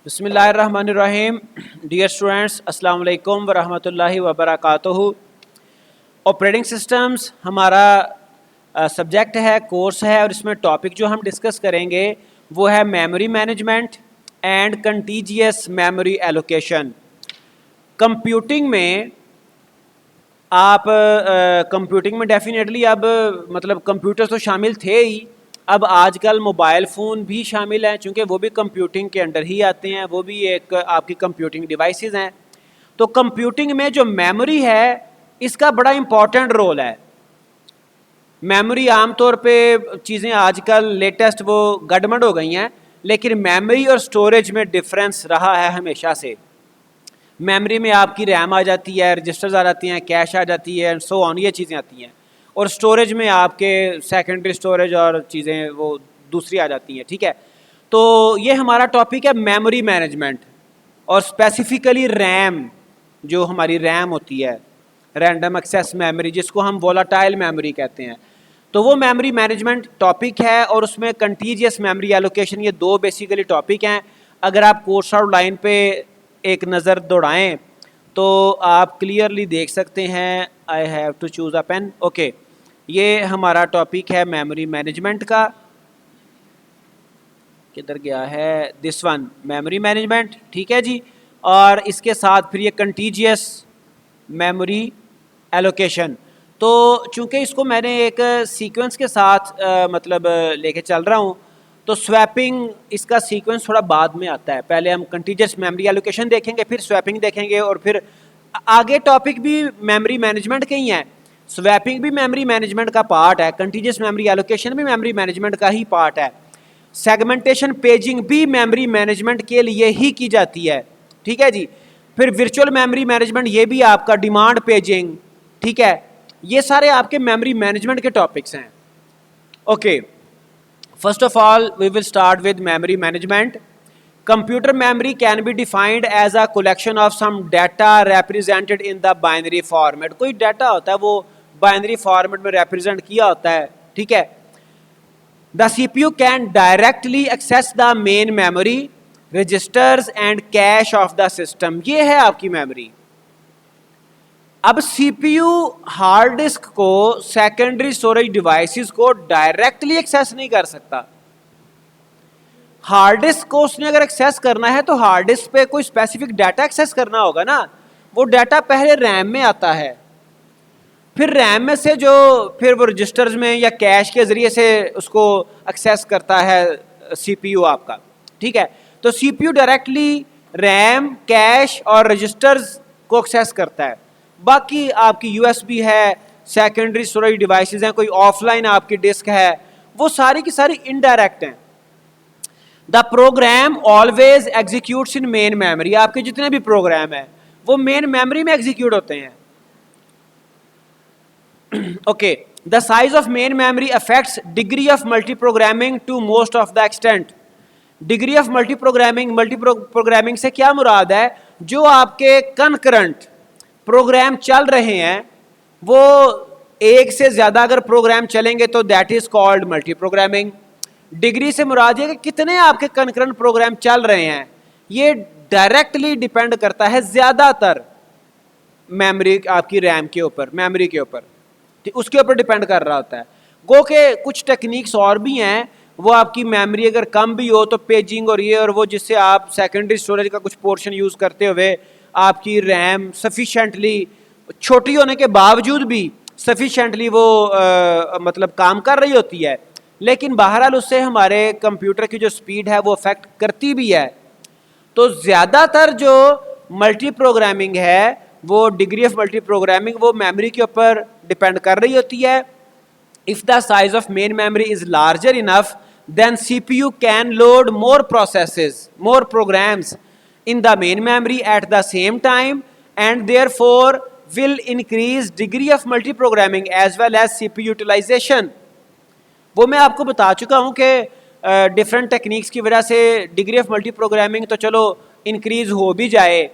बिस्मिल्लाहिर्रहमानिर्रहीम। Dear students, अस्सलाम वालेकुम व रहमतुल्लाहि व बरकातुहू। ऑपरेटिंग सिस्टम्स हमारा सब्जेक्ट है, कोर्स है, और इसमें टॉपिक जो हम डिस्कस करेंगे वो है memory management and contiguous memory allocation. Computing में आप कंप्यूटिंग में डेफिनेटली अब मतलब कंप्यूटर तो शामिल थे ही, अब आजकल मोबाइल फ़ोन भी शामिल हैं, चूँकि वो भी कंप्यूटिंग के अंडर ही आते हैं, वो भी एक आपकी कंप्यूटिंग डिवाइसेस हैं। तो कंप्यूटिंग में जो मेमोरी है इसका बड़ा इम्पॉर्टेंट रोल है। मेमोरी आमतौर पे चीज़ें आजकल लेटेस्ट वो गड़बड़ हो गई हैं, लेकिन मेमोरी और स्टोरेज में डिफरेंस रहा है हमेशा से। मेमोरी में आपकी रैम आ जाती है, रजिस्टर्स आ जाती हैं, कैश आ जाती है, एंड सो ऑन, ये चीज़ें आती हैं। और स्टोरेज में आपके सेकेंडरी स्टोरेज और चीज़ें वो दूसरी आ जाती हैं। ठीक है, तो ये हमारा टॉपिक है मेमोरी मैनेजमेंट, और स्पेसिफिकली रैम, जो हमारी रैम होती है, रैंडम एक्सेस मेमोरी, जिसको हम वोलाटाइल मेमोरी कहते हैं। तो वो मेमोरी मैनेजमेंट टॉपिक है, और उसमें कंटीजियस मेमोरी एलोकेशन, ये दो बेसिकली टॉपिक हैं। अगर आप कोर्स आउटलाइन पे एक नज़र दौड़ाएं तो आप क्लियरली देख सकते हैं। I have to choose a pen. Okay, ये हमारा टॉपिक है मेमोरी मैनेजमेंट का। किधर गया है? This one, memory management. ठीक है जी, और इसके साथ फिर ये कंटीजियस मेमोरी एलोकेशन। तो चूंकि इसको मैंने एक सीक्वेंस के साथ मतलब लेके चल रहा हूँ, तो स्वैपिंग इसका सीक्वेंस थोड़ा बाद में आता है। पहले हम कंटीजियस मेमोरी एलोकेशन देखेंगे, फिर स्वैपिंग देखेंगे, और फिर आगे टॉपिक भी मेमोरी मैनेजमेंट के ही हैं। स्वैपिंग भी मेमोरी मैनेजमेंट का पार्ट है, कंटीजियस मेमोरी एलोकेशन भी मेमोरी मैनेजमेंट का ही पार्ट है। सेगमेंटेशन पेजिंग भी मेमोरी मैनेजमेंट के लिए ही की जाती है। ठीक है जी, फिर वर्चुअल मेमोरी मैनेजमेंट, ये भी आपका डिमांड पेजिंग। ठीक है, ये सारे आपके मेमोरी मैनेजमेंट के टॉपिक्स हैं। Okay, first of all we will start with memory management. Computer memory can be defined as a collection of some data represented in the binary format. कोई data होता है वो बाइनरी फॉर्मेट में represent किया होता है। ठीक है, the CPU can directly access the main memory, registers and cache of the system. ये है आपकी मेमोरी। अब CPU हार्ड डिस्क को, सेकेंडरी स्टोरेज डिवाइसेस को डायरेक्टली एक्सेस नहीं कर सकता। हार्ड डिस्क को उसने अगर एक्सेस करना है तो हार्ड डिस्क पे कोई स्पेसिफिक डाटा एक्सेस करना होगा ना। वो डाटा पहले रैम में आता है, फिर रैम में से जो फिर वो रजिस्टर्स में या कैश के जरिए से उसको एक्सेस करता है CPU आपका। ठीक है, तो CPU डायरेक्टली रैम, कैश और रजिस्टर्स को एक्सेस करता है। बाकी आपकी USB है, सेकेंडरी स्टोरेज डिवाइसेस हैं, कोई ऑफलाइन आपकी डिस्क है, वो सारी की सारी इनडायरेक्ट हैं। The program always executes in main memory. आपके जितने भी प्रोग्राम हैं वो मेन मेमोरी में एग्जीक्यूट होते हैं। Okay, the size of main memory affects degree of multi programming to most of the extent. Degree of multi programming से क्या मुराद है? जो आपके कनकरेंट प्रोग्राम चल रहे हैं, वो एक से ज्यादा अगर प्रोग्राम चलेंगे तो that is called multi programming. Degree से मुराद है कि कितने आपके कनकरेंट प्रोग्राम चल रहे हैं। ये डायरेक्टली डिपेंड करता है ज्यादातर मेमोरी आपकी रैम के ऊपर, मेमोरी के ऊपर, उसके ऊपर डिपेंड कर रहा होता है। गो के कुछ टेक्निक्स और भी हैं, वो आपकी मेमोरी अगर कम भी हो तो पेजिंग और ये और वो, जिससे आप सेकेंडरी स्टोरेज का कुछ पोर्शन यूज़ करते हुए आपकी रैम सफिशेंटली, छोटी होने के बावजूद भी सफिशेंटली वो मतलब काम कर रही होती है। लेकिन बहरहाल उससे हमारे कंप्यूटर की जो स्पीड है वो अफेक्ट करती भी है। तो ज़्यादातर जो मल्टी प्रोग्रामिंग है, वो डिग्री ऑफ मल्टी प्रोग्रामिंग वो मेमोरी के ऊपर डिपेंड कर रही होती है। If the size of main memory is larger enough, then CPU can load more processes, more programs in the main memory at the same time, and therefore will increase degree of multi programming as well as CPU utilization. वो मैं आपको बता चुका हूँ कि different techniques की वजह से डिग्री ऑफ मल्टी प्रोग्रामिंग तो चलो इंक्रीज हो भी जाए,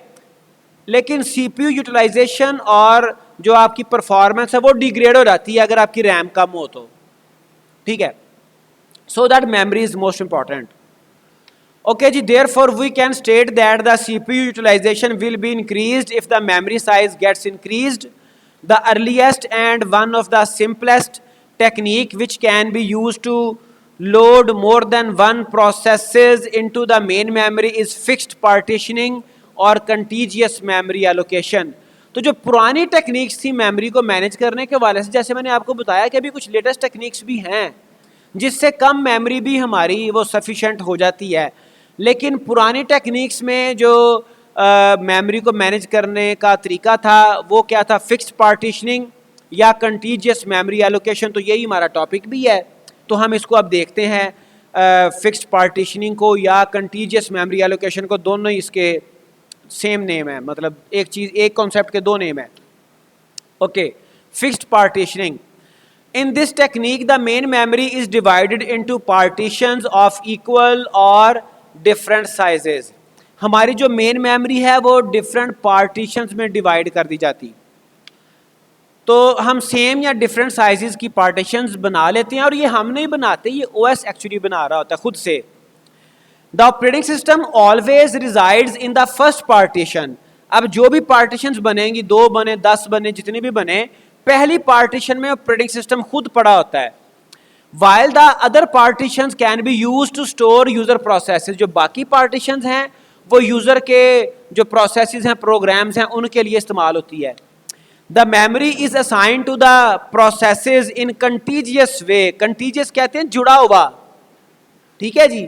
लेकिन CPU यूटिलाइजेशन और जो आपकी परफॉर्मेंस है वो डिग्रेड हो जाती है अगर आपकी रैम कम हो तो। ठीक है, so that memory is most important. Okay जी, therefore we can state that the CPU utilization will be increased if the memory size gets increased. The earliest and one of the simplest technique which can be used to load more than one processes into the main memory is fixed partitioning और contiguous memory allocation. तो जो पुरानी techniques थी memory को manage करने के वाले से, जैसे मैंने आपको बताया कि अभी कुछ लेटेस्ट टेक्निक्स भी हैं जिससे कम मेमोरी भी हमारी वो सफिशेंट हो जाती है, लेकिन पुरानी टेक्निक्स में जो मेमोरी को मैनेज करने का तरीका था वो क्या था, फिक्स्ड पार्टीशनिंग या कंटीजियस मेमोरी एलोकेशन. तो यही हमारा टॉपिक भी है. तो हम इसको अब देखते हैं फिक्स्ड पार्टीशनिंग को या कंटीजियस मेमोरी एलोकेशन को. दोनों ही इसके सेम नेम है, मतलब एक चीज़, एक कॉन्सेप्ट के दो नेम है. Okay, fixed partitioning. In this technique, the main memory is divided into partitions of equal or different sizes. हमारी जो मेन मेमोरी है वो डिफरेंट पार्टीशंस में डिवाइड कर दी जाती. तो हम सेम या डिफरेंट साइजेस की पार्टीशंस बना लेते हैं, और ये हम नहीं बनाते, ये OS एक्चुअली बना रहा होता है खुद से. The operating system always resides in the first partition. अब जो भी पार्टीशंस बनेंगी, 2 बने, 10 बने, जितने भी बने, पहली पार्टीशन में ऑपरेटिंग सिस्टम खुद पड़ा होता है. While the other partitions can be used to store user processes. जो बाकी पार्टीशंस हैं वो यूजर के जो प्रोसेसेस हैं, प्रोग्राम्स हैं, उनके लिए इस्तेमाल होती है. The memory is assign to the processes in contiguous way. Contiguous कहते हैं जुड़ा हुआ, ठीक है जी.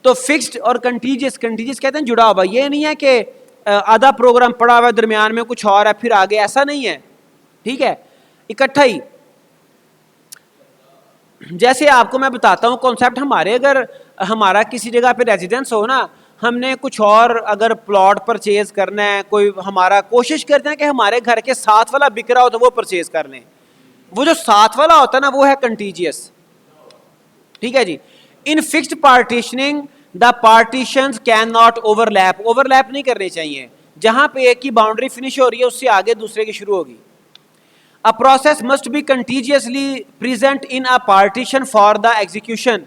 तो फिक्स्ड और कंटीजियस, कंटीजियस कहते हैं जुड़ा हुआ. ये नहीं है कि आधा प्रोग्राम पड़ा हुआ है, दरमियान में कुछ और है, फिर आगे, ऐसा नहीं है, ठीक है, इकट्ठा ही. जैसे आपको मैं बताता हूँ कॉन्सेप्ट. हमारे अगर हमारा किसी जगह पे रेजिडेंस हो ना, हमने कुछ और अगर प्लॉट परचेज करना है, कोई हमारा कोशिश करते हैं कि हमारे घर के साथ वाला बिक रहा हो तो वो परचेज कर लें. वो जो साथ वाला होता है ना, वो है कंटीजियस, ठीक है जी. In fixed partitioning the partitions can not overlap. Overlap नहीं करने चाहिए. जहां पे एक की बाउंड्री फिनिश हो रही है उससे आगे दूसरे की शुरू होगी. A process must be contiguously present in a partition for the execution.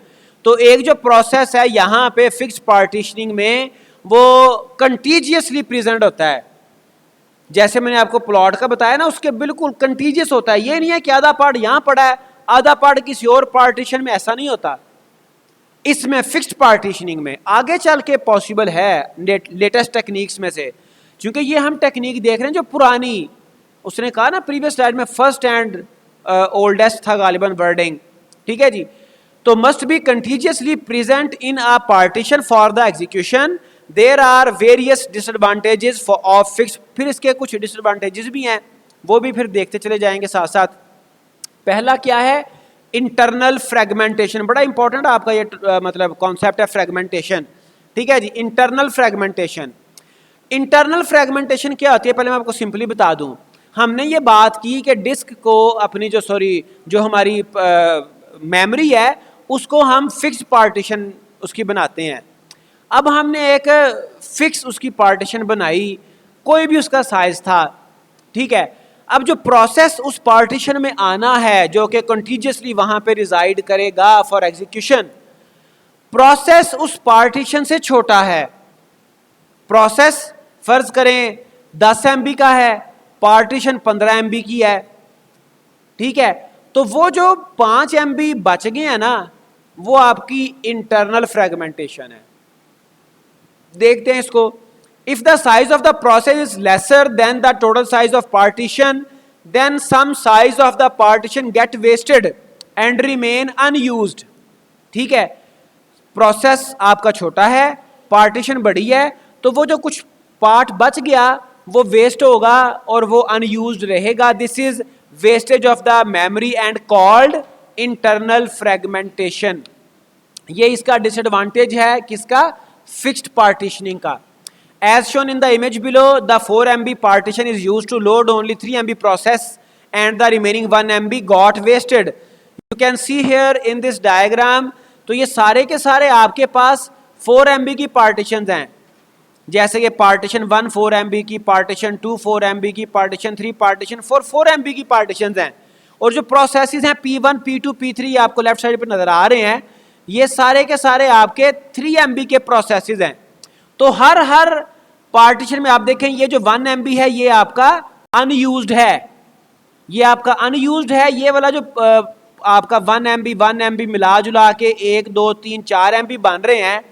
तो एक जो प्रोसेस है यहाँ पे फिक्स्ड पार्टीशनिंग में वो कंटीजियसली प्रेजेंट होता है. जैसे मैंने आपको प्लॉट का बताया ना, उसके बिल्कुल कंटीजियस होता है. ये नहीं है कि आधा पार्ट यहाँ पड़ा है, आधा पार्ट किसी और पार्टीशन में, ऐसा नहीं होता. इसमें फिक्स्ड पार्टीशनिंग में आगे चल के पॉसिबल है लेटेस्ट टेक्निक्स में से, क्योंकि ये हम टेक्निक देख रहे हैं जो पुरानी, उसने कहा ना प्रीवियस स्लाइड में, फर्स्ट एंड ओल्डेस्ट था गालिबन वर्डिंग, ठीक है जी. तो must be contiguously present in a partition for the execution. There are various disadvantages of fix. फिर इसके कुछ डिसएडवांटेजेस भी हैं, वो भी फिर देखते चले जाएंगे साथ साथ. पहला क्या है, इंटरनल फ्रेगमेंटेशन. बड़ा इंपॉर्टेंट आपका ये मतलब कॉन्सेप्ट है फ्रेगमेंटेशन, ठीक है जी. Internal fragmentation. इंटरनल फ्रेगमेंटेशन क्या होती है, पहले मैं आपको सिंपली बता दूं. हमने ये बात की कि डिस्क को अपनी जो हमारी मेमोरी है उसको हम फिक्स पार्टीशन उसकी बनाते हैं. अब हमने एक फिक्स उसकी पार्टीशन बनाई, कोई भी उसका साइज था, ठीक है. अब जो प्रोसेस उस पार्टीशन में आना है जो कि कंटीजियसली वहां पे रिजाइड करेगा फॉर एग्जीक्यूशन, प्रोसेस उस पार्टीशन से छोटा है. प्रोसेस फर्ज करें 10 MB का है, पार्टीशन 15 MB की है, ठीक है. तो वो जो 5 MB बच गए हैं ना, वो आपकी इंटरनल फ्रेगमेंटेशन है. देखते हैं इसको. If the size of the process is lesser than the total size of partition, then some size of the partition get wasted and remain unused, ठीक है. प्रोसेस आपका छोटा है, पार्टीशन बड़ी है, तो वो जो कुछ पार्ट बच गया वो वेस्ट होगा और वो अनयूज्ड रहेगा. This is wastage of the memory and called internal fragmentation. ये इसका डिसएडवांटेज है किसका, फिक्स्ड पार्टीशनिंग का. As shown in the image below, the 4 MB partition is used to load only 3 MB process and the remaining 1 MB got wasted. You can see here in this diagram. तो ये सारे के सारे आपके पास 4 MB की partitions हैं. जैसे कि पार्टीशन 1 4 MB की, पार्टीशन 2 4 MB की, पार्टीशन 3, पार्टीशन 4 MB की पार्टीशंस हैं. और जो प्रोसेसेस हैं P1 P2 P3 आपको लेफ्ट साइड पर नजर आ रहे हैं, ये सारे के सारे आपके 3 MB के प्रोसेसेस हैं। तो हर पार्टीशन में आप देखें ये जो 1 MB है ये आपका अनयूज्ड है, ये आपका अनयूज्ड है। ये वाला जो आपका 1 MB मिला जुला के 1 2 3 4 MB बन रहे हैं,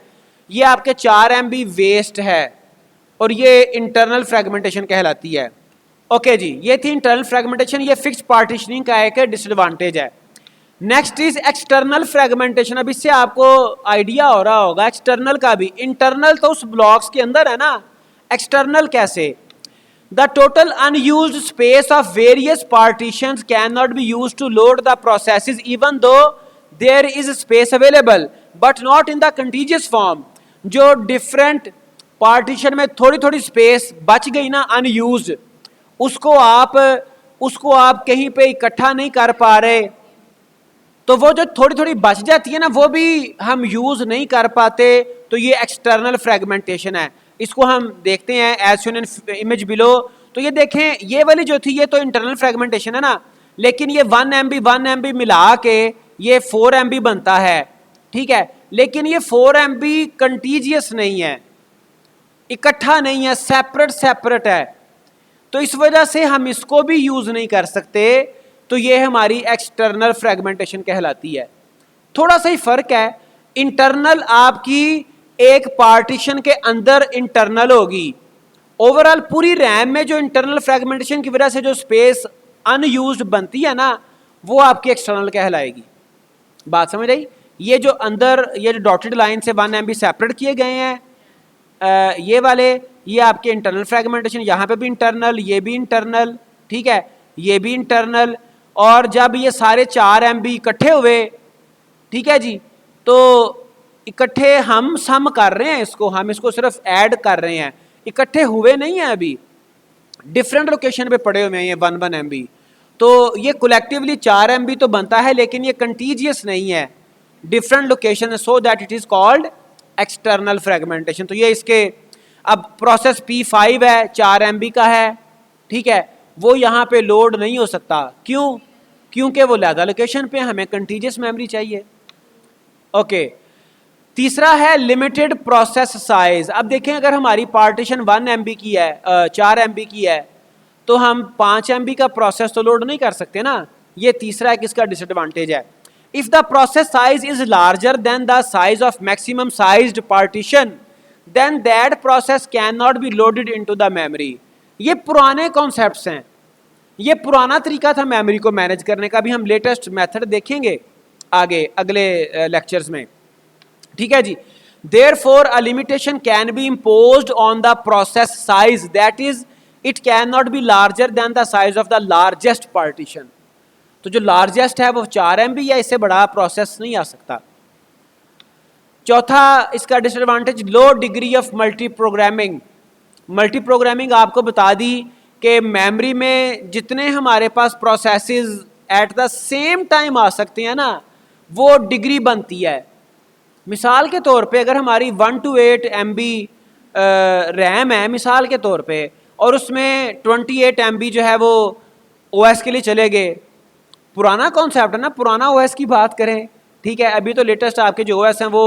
ये आपके 4 MB वेस्ट है और ये इंटरनल फ्रेगमेंटेशन कहलाती है। ओके जी, ये थी इंटरनल फ्रेगमेंटेशन, ये फिक्स पार्टीशनिंग का एक डिसएडवांटेज है। Next is external fragmentation. अब इससे आपको आइडिया हो रहा होगा एक्सटर्नल का भी। इंटरनल तो उस ब्लॉक्स के अंदर है ना, एक्सटर्नल कैसे? The total unused space of various partitions can not be used to load the processes even though there is space available but not in the contiguous form. जो डिफरेंट पार्टीशन में थोड़ी थोड़ी space बच गई ना unused, उसको आप कहीं पे इकट्ठा नहीं कर पा रहे, तो वो जो थोड़ी थोड़ी बच जाती है ना वो भी हम यूज नहीं कर पाते, तो ये एक्सटर्नल फ्रेगमेंटेशन है। इसको हम देखते हैं as shown in image below. तो ये देखें, ये वाली जो थी ये तो इंटरनल फ्रेगमेंटेशन है ना, लेकिन ये 1 MB मिला के ये 4 MB बनता है, ठीक है। लेकिन ये 4 MB कंटीजियस नहीं है, इकट्ठा नहीं है, सेपरेट है, तो इस वजह से हम इसको भी यूज नहीं कर सकते। तो ये हमारी एक्सटर्नल फ्रेगमेंटेशन कहलाती है। थोड़ा सा ही फर्क है, इंटरनल आपकी एक पार्टीशन के अंदर इंटरनल होगी, ओवरऑल पूरी रैम में जो इंटरनल फ्रेगमेंटेशन की वजह से जो स्पेस अनयूज्ड बनती है ना वो आपकी एक्सटर्नल कहलाएगी। बात समझ आई? ये जो अंदर ये जो डॉटेड लाइन से 1 MB सेपरेट किए गए हैं, ये वाले ये आपके इंटरनल फ्रेगमेंटेशन, यहाँ पे भी इंटरनल, ये भी इंटरनल, ठीक है, ये भी इंटरनल। और जब ये सारे 4 MB इकट्ठे हुए, ठीक है जी, तो इकट्ठे हम सम कर रहे हैं इसको, हम इसको सिर्फ ऐड कर रहे हैं, इकट्ठे हुए नहीं है अभी, डिफरेंट लोकेशन पे पड़े हुए हैं ये 1 MB। तो ये कलेक्टिवली 4 MB तो बनता है, लेकिन ये कंटीजियस नहीं है, different location, so that it is called external fragmentation. तो ये इसके अब प्रोसेस P5 है, 4 MB का है, ठीक है, वो यहाँ पे लोड नहीं हो सकता। क्यों? क्योंकि वो लैदा लोकेशन पे, हमें कंटीजियस मेमोरी चाहिए। ओके, तीसरा है लिमिटेड प्रोसेस साइज। अब देखें, अगर हमारी पार्टीशन 1 MB की है, 4 MB की है, तो हम 5 MB का प्रोसेस तो लोड नहीं कर सकते ना। ये तीसरा एक इसका डिसएडवांटेज है। If the process size is larger than the size of maximum sized partition then that process can not be loaded into the memory. ये पुराने कॉन्सेप्ट्स हैं, ये पुराना तरीका था मेमोरी को मैनेज करने का। भी हम लेटेस्ट मेथड देखेंगे आगे अगले लेक्चर्स में, ठीक है जी। Therefore, a limitation can be imposed on the process size, that is, it cannot be larger than the size of the largest partition. तो जो लार्जेस्ट है वो 4 MB या इससे बड़ा प्रोसेस नहीं आ सकता। चौथा इसका disadvantage, low degree of multi programming. Multi programming आपको बता दी कि मेमोरी में जितने हमारे पास processes at the same time आ सकते हैं ना, वो डिग्री बनती है। मिसाल के तौर पे अगर हमारी 1 to 8 MB रैम है मिसाल के तौर पे, और उसमें 28 MB जो है वो OS के लिए चले गए, पुराना कॉन्सेप्ट है ना, पुराना OS की बात करें, ठीक है। अभी तो लेटेस्ट आपके जो OS हैं वो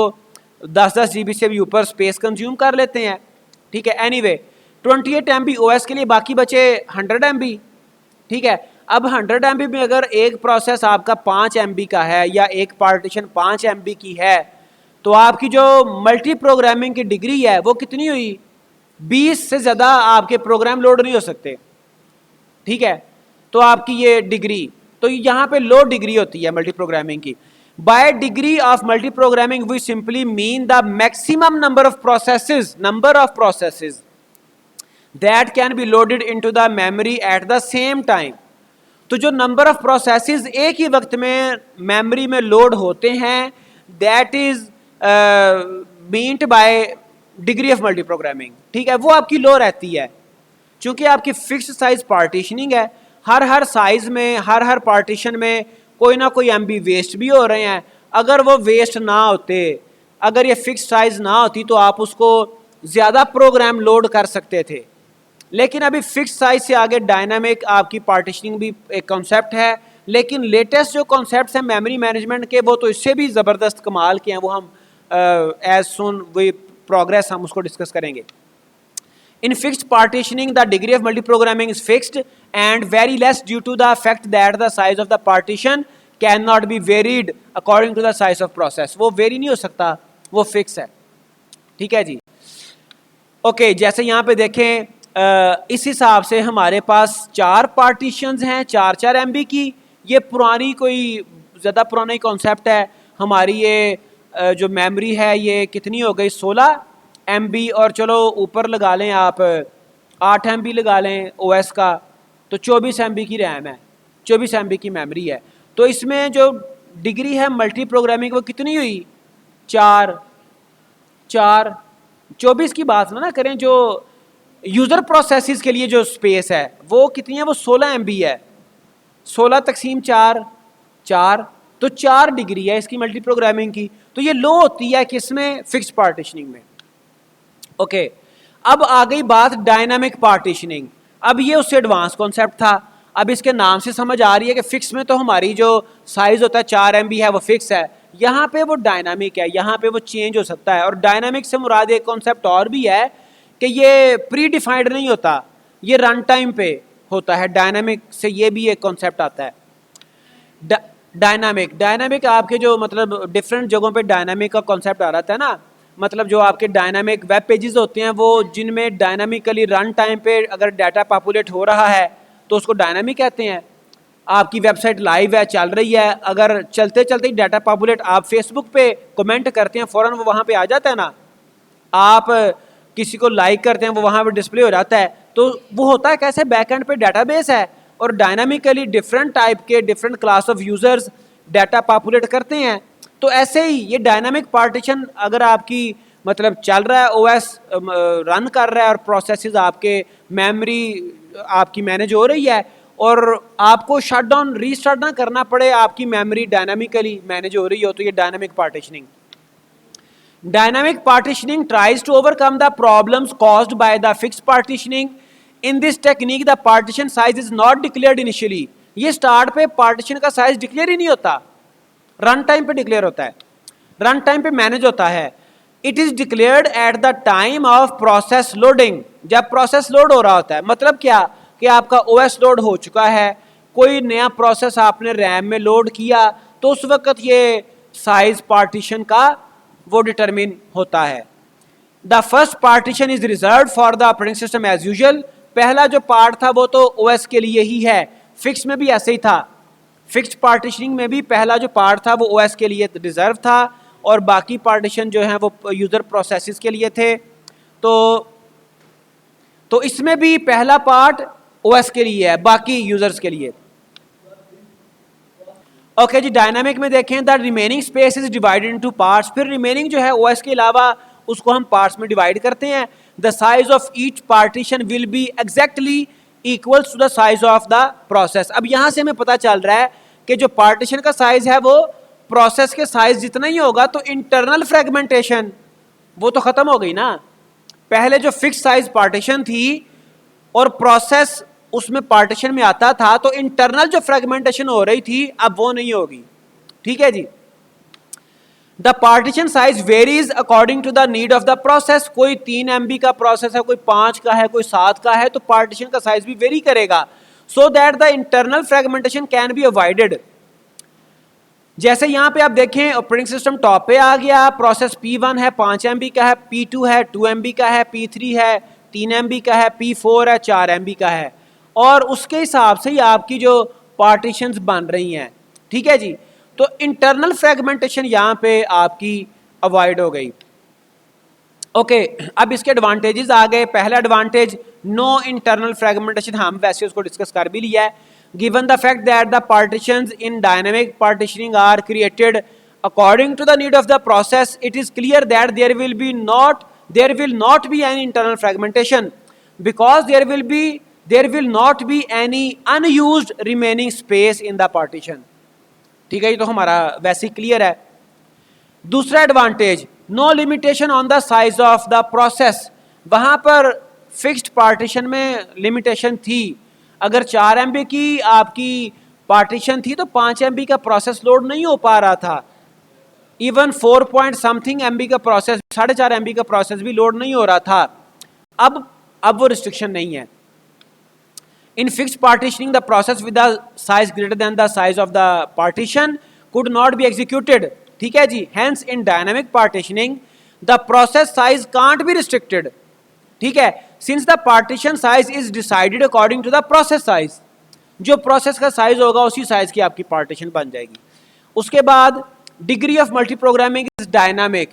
10-10 GB से भी ऊपर स्पेस कंज्यूम कर लेते हैं, ठीक है। एनीवे 28 MB OS के लिए, बाकी बचे 100 MB, ठीक है। अब 100 MB में अगर एक प्रोसेस आपका 5 MB का है या एक पार्टीशन 5 MB की है, तो आपकी जो मल्टी प्रोग्रामिंग की डिग्री है वो कितनी हुई? 20 से ज़्यादा आपके प्रोग्राम लोड नहीं हो सकते, ठीक है। तो आपकी ये डिग्री, तो यहाँ पे लो डिग्री होती है मल्टी प्रोग्रामिंग की। By degree of multi programming we simply mean the maximum number of processes that can be loaded into the memory at the same time. तो जो नंबर ऑफ प्रोसेसेस एक ही वक्त में मेमोरी में load होते हैं, that is meant by degree of multi programming, ठीक है, वो आपकी लो रहती है। चूंकि आपकी फिक्स्ड साइज पार्टीशनिंग है, हर साइज में हर पार्टीशन में कोई ना कोई MB वेस्ट भी हो रहे हैं। अगर वो वेस्ट ना होते, अगर ये फिक्स्ड साइज ना होती, तो आप उसको ज़्यादा प्रोग्राम लोड कर सकते थे। लेकिन अभी फिक्स्ड साइज से आगे डायनामिक आपकी पार्टीशनिंग भी एक कॉन्सेप्ट है, लेकिन लेटेस्ट जो कॉन्सेप्ट्स हैं मेमोरी मैनेजमेंट के वो तो इससे भी ज़बरदस्त कमाल के हैं, वो हम एज सुन वी प्रोग्रेस हम उसको डिस्कस करेंगे. In fixed partitioning, the degree of multiprogramming is fixed and vary less due to the fact that the size of the partition cannot be varied according to the size of process. वो vary नहीं हो सकता, वो fix है. ठीक है जी. Okay, जैसे यहाँ पे देखें इस हिसाब से हमारे पास 4 पार्टीशंस हैं 4-4 MB की. ये पुरानी कोई ज़्यादा पुराना ही कॉन्सेप्ट है. हमारी ये जो मेमोरी है ये कितनी हो गई 16 MB, और चलो ऊपर लगा लें आप 8 MB लगा लें OS का, तो 24 MB की रैम है, 24 MB की मेमोरी है. तो इसमें जो डिग्री है मल्टी प्रोग्रामिंग वो कितनी हुई 4 24 की बात ना करें. जो यूज़र प्रोसेसेस के लिए जो स्पेस है वो कितनी है, वो 16 MB है. 16 तकसीम 4, तो 4 डिग्री है इसकी मल्टी प्रोग्रामिंग की. तो ये लो होती है किसमें, फिक्स्ड पार्टीशनिंग में. ओके, अब आ गई बात डायनामिक पार्टीशनिंग. अब ये उससे एडवांस कॉन्सेप्ट था. अब इसके नाम से समझ आ रही है कि फिक्स में तो हमारी जो साइज होता है 4 MB है वो फिक्स है. यहाँ पे वो डायनामिक है, यहाँ पे वो चेंज हो सकता है. और डायनामिक से मुराद एक कॉन्सेप्ट और भी है कि ये प्री डिफाइंड नहीं होता, ये रन टाइम पे होता है. डायनामिक से ये भी एक कॉन्सेप्ट आता है. डायनामिक आपके जो मतलब डिफरेंट जगहों पे डायनामिक का कॉन्सेप्ट आ रहा था ना, मतलब जो आपके डायनामिक वेब पेजेस होते हैं वो जिनमें डायनामिकली रन टाइम पे अगर डाटा पॉपुलेट हो रहा है तो उसको डायनामिक कहते हैं. आपकी वेबसाइट लाइव है, चल रही है, अगर चलते चलते ही डाटा पॉपुलेट आप फेसबुक पे कमेंट करते हैं फ़ौरन वो वहाँ पे आ जाता है ना, आप किसी को लाइक करते हैं वो वहाँ पे डिस्प्ले हो जाता है. तो वो होता है कैसे, बैकएंड पे डाटाबेस है और डायनामिकली डिफरेंट टाइप के different class of users data populate करते हैं. तो ऐसे ही ये डायनामिक पार्टीशन अगर आपकी मतलब चल रहा है, OS रन कर रहा है और प्रोसेसेस आपके मेमोरी आपकी मैनेज हो रही है और आपको शट डाउन रीस्टार्ट ना करना पड़े, आपकी मेमोरी डायनामिकली मैनेज हो रही हो, तो ये dynamic partitioning. Dynamic partitioning tries to overcome the problems caused by the fixed partitioning. In this technique the partition size is not declared initially. ये स्टार्ट पे पार्टीशन का साइज डिक्लेयर ही नहीं होता, रन टाइम पे डिक्लेयर होता है, run time पे मैनेज होता है. It is declared at the time of process loading. जब प्रोसेस लोड हो रहा होता है, मतलब क्या कि आपका OS लोड हो चुका है, कोई नया प्रोसेस आपने रैम में लोड किया, तो उस वक्त ये साइज पार्टीशन का वो डिटरमिन होता है. The first partition is reserved for the operating system as usual. पहला जो पार्ट था वो तो OS के लिए ही है. फिक्स में भी ऐसे ही था, फिक्स्ड पार्टीशनिंग में भी पहला जो पार्ट था वो OS के लिए रिजर्व था और बाकी पार्टीशन जो है वो यूज़र प्रोसेसेस के लिए थे. तो इसमें भी पहला पार्ट OS के लिए है, बाकी यूज़र्स के लिए. ओके जी, डायनामिक में देखें the remaining space is divided into parts. फिर रिमेनिंग जो है OS के अलावा उसको हम पार्ट्स में डिवाइड करते हैं. The size of each partition will be exactly equals to the size of the process. अब यहाँ से हमें पता चल रहा है कि जो पार्टीशन का साइज है वो प्रोसेस के साइज जितना ही होगा, तो इंटरनल फ्रेगमेंटेशन वो तो खत्म हो गई ना. पहले जो फिक्स साइज पार्टीशन थी और प्रोसेस उसमें पार्टीशन में आता था, तो इंटरनल जो फ्रेगमेंटेशन हो रही थी अब वो नहीं होगी. ठीक है जी. The partition size varies according to the need of the process. कोई 3 MB का प्रोसेस है, कोई 5 का है, कोई 7 का है, तो पार्टीशन का साइज भी वेरी करेगा so that the internal fragmentation can be avoided. जैसे यहाँ पे आप देखें ऑपरेटिंग सिस्टम टॉप पे आ गया, प्रोसेस P1 है 5 MB का है, P2 है 2 MB का है, P3 है 3 MB का है, P4 है 4 MB का है, और उसके हिसाब से ही आपकी जो पार्टीशंस बन रही हैं. ठीक है जी. तो इंटरनल फ्रेगमेंटेशन यहाँ पे आपकी अवॉइड हो गई. ओके, अब इसके एडवांटेजेस आ गए. पहला एडवांटेज नो इंटरनल फ्रेगमेंटेशन, हम वैसे उसको डिस्कस कर भी लिया है. Given the fact that the partitions in dynamic partitioning are created according to the need of the process, it is clear that there will not be any internal fragmentation because there will not be any unused remaining space in the partition. ठीक है, ये तो हमारा वैसे ही clear है. दूसरा advantage no limitation on the size of the process. वहां पर फिक्स्ड पार्टीशन में लिमिटेशन थी. अगर 4 MB की आपकी पार्टीशन थी तो 5 MB का प्रोसेस लोड नहीं हो पा रहा था। इवन 4 पॉइंट समथिंग MB का प्रोसेस, 4.5 MB का प्रोसेस भी लोड नहीं हो रहा था। अब वो रिस्ट्रिक्शन नहीं है। In fix partitioning the process with the size greater than the size of the partition could not be executed. ठीक है जी। Hence in dynamic partitioning the process size can't be restricted. ठीक है, since the partition size is decided according to the process size. जो process का size होगा उसी size की आपकी पार्टीशन बन जाएगी। उसके बाद degree of multi programming is dynamic.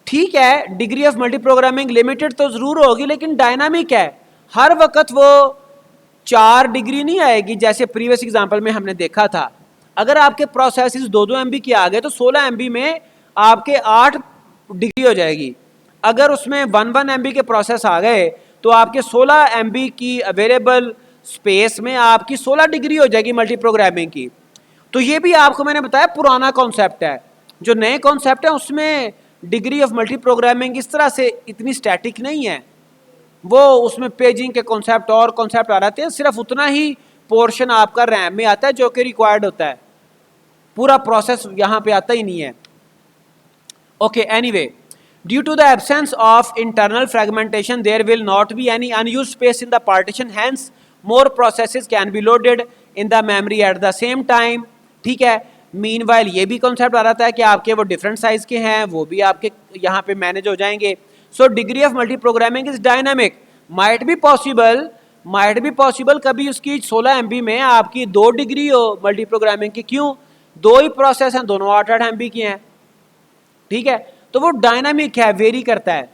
ठीक है, degree of multi programming limited तो जरूर होगी लेकिन डायनामिक है। हर वक्त वो 4 डिग्री नहीं आएगी जैसे प्रीवियस एग्जांपल में हमने देखा था। अगर आपके प्रोसेसेस 2-2 MB के आ गए तो 16 MB में आपके 8 डिग्री हो जाएगी। अगर उसमें 1-1 MB के प्रोसेस आ गए तो आपके 16 MB की अवेलेबल स्पेस में आपकी 16 डिग्री हो जाएगी मल्टी प्रोग्रामिंग की। तो ये भी आपको मैंने बताया पुराना कॉन्सेप्ट है। जो नए कॉन्सेप्ट है उसमें डिग्री ऑफ मल्टी प्रोग्रामिंग इस तरह से इतनी स्टैटिक नहीं है। वो उसमें पेजिंग के कॉन्सेप्ट और कॉन्सेप्ट आ रहे हैं, सिर्फ उतना ही पोर्शन आपका रैम में आता है जो कि रिक्वायर्ड होता है। पूरा प्रोसेस यहाँ पे आता ही नहीं है। Okay, anyway, due to the absence of internal fragmentation there will not be any unused space in the partition, hence more processes can be loaded in the memory at the same time. ठीक है, meanwhile ये भी concept आ रहा है कि आपके वो different size के हैं, वो भी आपके यहाँ पे मैनेज हो जाएंगे। So degree of multi programming is dynamic. Might be possible कभी उसकी 16 MB में आपकी 2 डिग्री हो मल्टी प्रोग्रामिंग की। क्यों? 2 ही प्रोसेस हैं, दोनों 8-8 MB की हैं। ठीक है, तो वो डायनामिक है, वेरी करता है।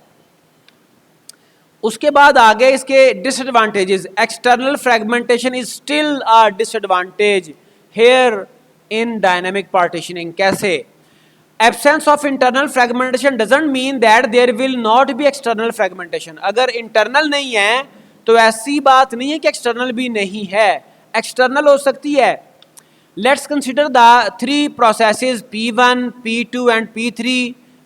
उसके बाद आगे इसके disadvantages. External fragmentation is still a disadvantage here in dynamic partitioning. कैसे? Absence of internal fragmentation doesn't mean that there will not be external fragmentation. अगर इंटरनल नहीं है तो ऐसी बात नहीं है कि एक्सटर्नल भी नहीं है, एक्सटर्नल हो सकती है। Let's consider the 3 processes P1, P2 and P3,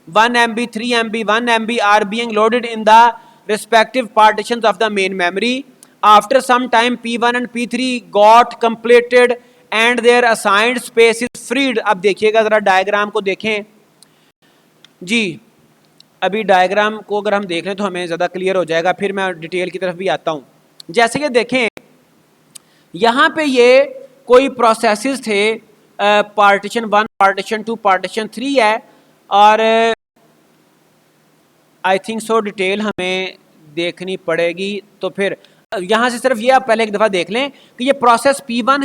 1 MB, 3 MB, 1 MB are being loaded in the respective partitions of the main memory. After some time P1 and P3 got completed and their assigned space is freed. अब देखिएगा जरा diagram को देखें जी। अभी diagram को अगर हम देख लें तो हमें ज़्यादा क्लियर हो जाएगा, फिर मैं डिटेल की तरफ भी आता हूँ। जैसे कि देखें यहाँ पे ये कोई प्रोसेसेस थे, पार्टीशन 1, पार्टीशन 2, पार्टीशन 3 है, और आई थिंक सो डिटेल हमें देखनी पड़ेगी। तो फिर यहाँ से सिर्फ ये आप पहले एक दफ़ा देख लें कि ये प्रोसेस P1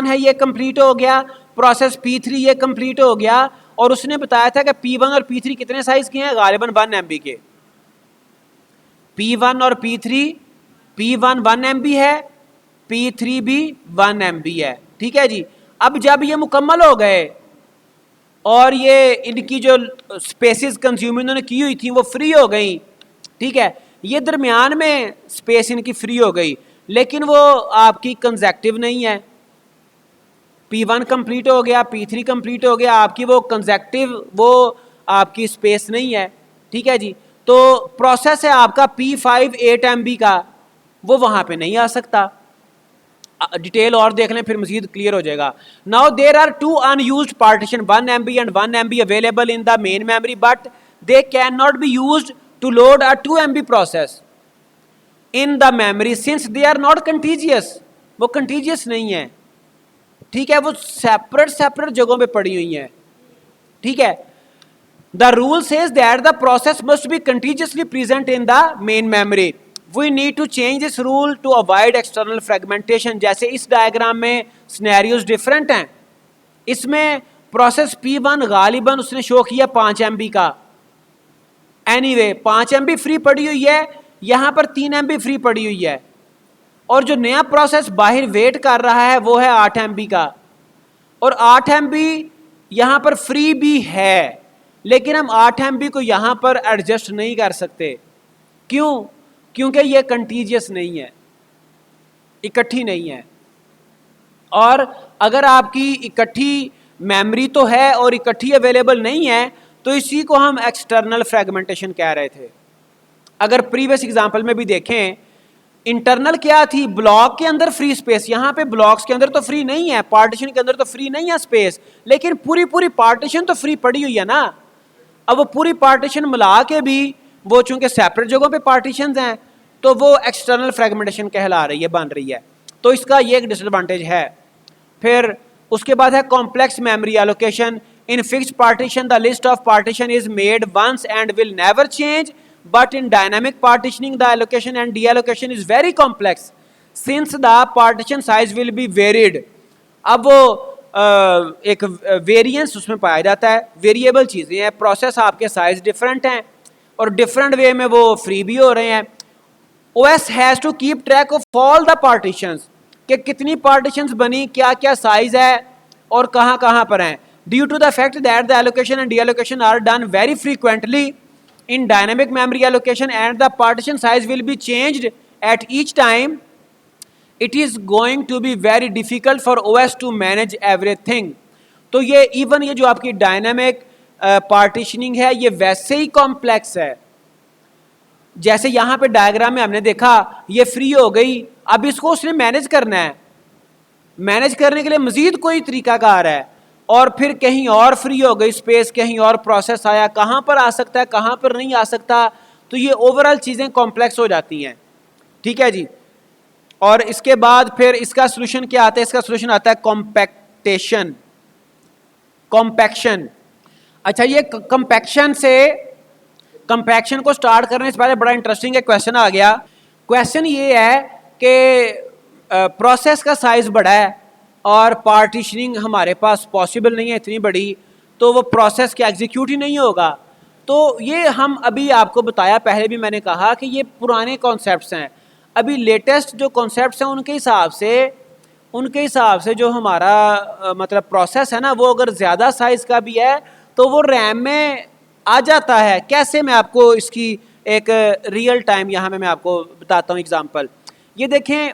है, ये कंप्लीट हो गया। प्रोसेस P3 ये कंप्लीट हो गया, और उसने बताया था कि P1 और P3 कितने साइज के हैं, गालिबन 1 MB के। P1 और P3, P1 1 MB है, P3 भी 1 MB है। ठीक है जी। अब जब ये मुकम्मल हो गए और ये इनकी जो स्पेसेस कंज्यूम इन्होंने की हुई थी वो फ्री हो गई। ठीक है, ये दरमियान में स्पेस इनकी फ्री हो गई, लेकिन वो आपकी कंजेक्टिव नहीं है। P1 कंप्लीट हो गया, P3 कंप्लीट हो गया, आपकी वो कंजेक्टिव वो आपकी स्पेस नहीं है। ठीक है जी। तो प्रोसेस है आपका P5 8 MB का, वो वहाँ पे नहीं आ सकता। डिटेल और देख लें फिर मजीद क्लियर हो जाएगा। Now there are 2 unused partition 1 MB and 1 MB available in the main memory, but they can not be used to load a 2 MB process in the memory since they are not contiguous. वो contiguous नहीं है। ठीक है, वो separate जगहों पे पड़ी हुई हैं। ठीक है, the rule says that the process must be contiguously present in the main memory. We need to change this rule to avoid external fragmentation. जैसे इस डायग्राम में सिनेरियोज डिफरेंट हैं। इसमें प्रोसेस P1 गालिबन उसने शो किया 5 MB का। Anyway 5 MB free पड़ी हुई है, यहाँ पर 3 MB फ्री पड़ी हुई है, और जो नया प्रोसेस बाहर वेट कर रहा है वो है 8 MB का, और 8 MB यहाँ पर फ्री भी है, लेकिन हम 8 MB को यहाँ पर एडजस्ट नहीं कर सकते। क्यों? क्योंकि ये कंटीजियस नहीं है, इकट्ठी नहीं है। और अगर आपकी इकट्ठी मेमोरी तो है और इकट्ठी अवेलेबल नहीं है तो इसी को हम एक्सटर्नल फ्रेगमेंटेशन कह रहे थे। अगर प्रीवियस एग्जांपल में भी देखें इंटरनल क्या थी, ब्लॉक के अंदर फ्री स्पेस, यहाँ पे ब्लॉक्स के अंदर तो फ्री नहीं है, पार्टीशन के अंदर तो फ्री नहीं है स्पेस, लेकिन पूरी पूरी पार्टीशन तो फ्री पड़ी हुई है ना। अब वो पूरी पार्टीशन मिला के भी वो चूंकि सेपरेट जगहों पे पार्टीशंस हैं तो वो एक्सटर्नल फ्रेगमेंटेशन कहला रही है, बन रही है, तो इसका ये एक डिसएडवांटेज है। फिर उसके बाद है complex memory allocation. In fixed partition the list of partition is made once and will never change, but in dynamic partitioning the allocation and deallocation is very complex since the partition size will be varied। अब वो एक variance उसमें पाया जाता है, variable चीज़ें हैं, process आपके साइज डिफरेंट हैं और डिफरेंट वे में वो फ्री भी हो रहे हैं। OS has to keep track of all the partitions, कि कितनी पार्टीशंस बनी, क्या क्या साइज है और कहाँ कहाँ पर हैं। Due to the fact that the allocation and deallocation are done very frequently in dynamic memory allocation and the partition size will be changed at each time, it is going to be very difficult for OS to manage everything। तो ये even ये जो आपकी dynamic partitioning है ये वैसे ही complex है, जैसे यहाँ पे डायग्राम में हमने देखा ये फ्री हो गई, अब इसको उसने मैनेज करना है, मैनेज करने के लिए मजीद कोई तरीकाकार है, और फिर कहीं और फ्री हो गई स्पेस, कहीं और प्रोसेस आया, कहाँ पर आ सकता है कहाँ पर नहीं आ सकता, तो ये ओवरऑल चीज़ें कॉम्प्लेक्स हो जाती हैं। ठीक है जी। और इसके बाद फिर इसका सोल्यूशन क्या आता है, इसका सोल्यूशन आता है कॉम्पैक्टेशन, कॉम्पैक्शन। अच्छा, ये कंपैक्शन को स्टार्ट करने से पहले बड़ा इंटरेस्टिंग एक क्वेश्चन आ गया। क्वेश्चन ये है कि प्रोसेस का साइज बड़ा है और पार्टीशनिंग हमारे पास पॉसिबल नहीं है इतनी बड़ी, तो वो प्रोसेस क्या एग्जीक्यूट ही नहीं होगा। तो ये हम अभी आपको बताया, पहले भी मैंने कहा कि ये पुराने कॉन्सेप्ट्स हैं, अभी लेटेस्ट जो कॉन्सेप्ट्स हैं उनके हिसाब से जो हमारा मतलब प्रोसेस है ना, वो अगर ज़्यादा साइज़ का भी है तो वो रैम में आ जाता है। कैसे, मैं आपको इसकी एक रियल टाइम यहाँ में मैं आपको बताता हूँ एग्जांपल। ये देखें,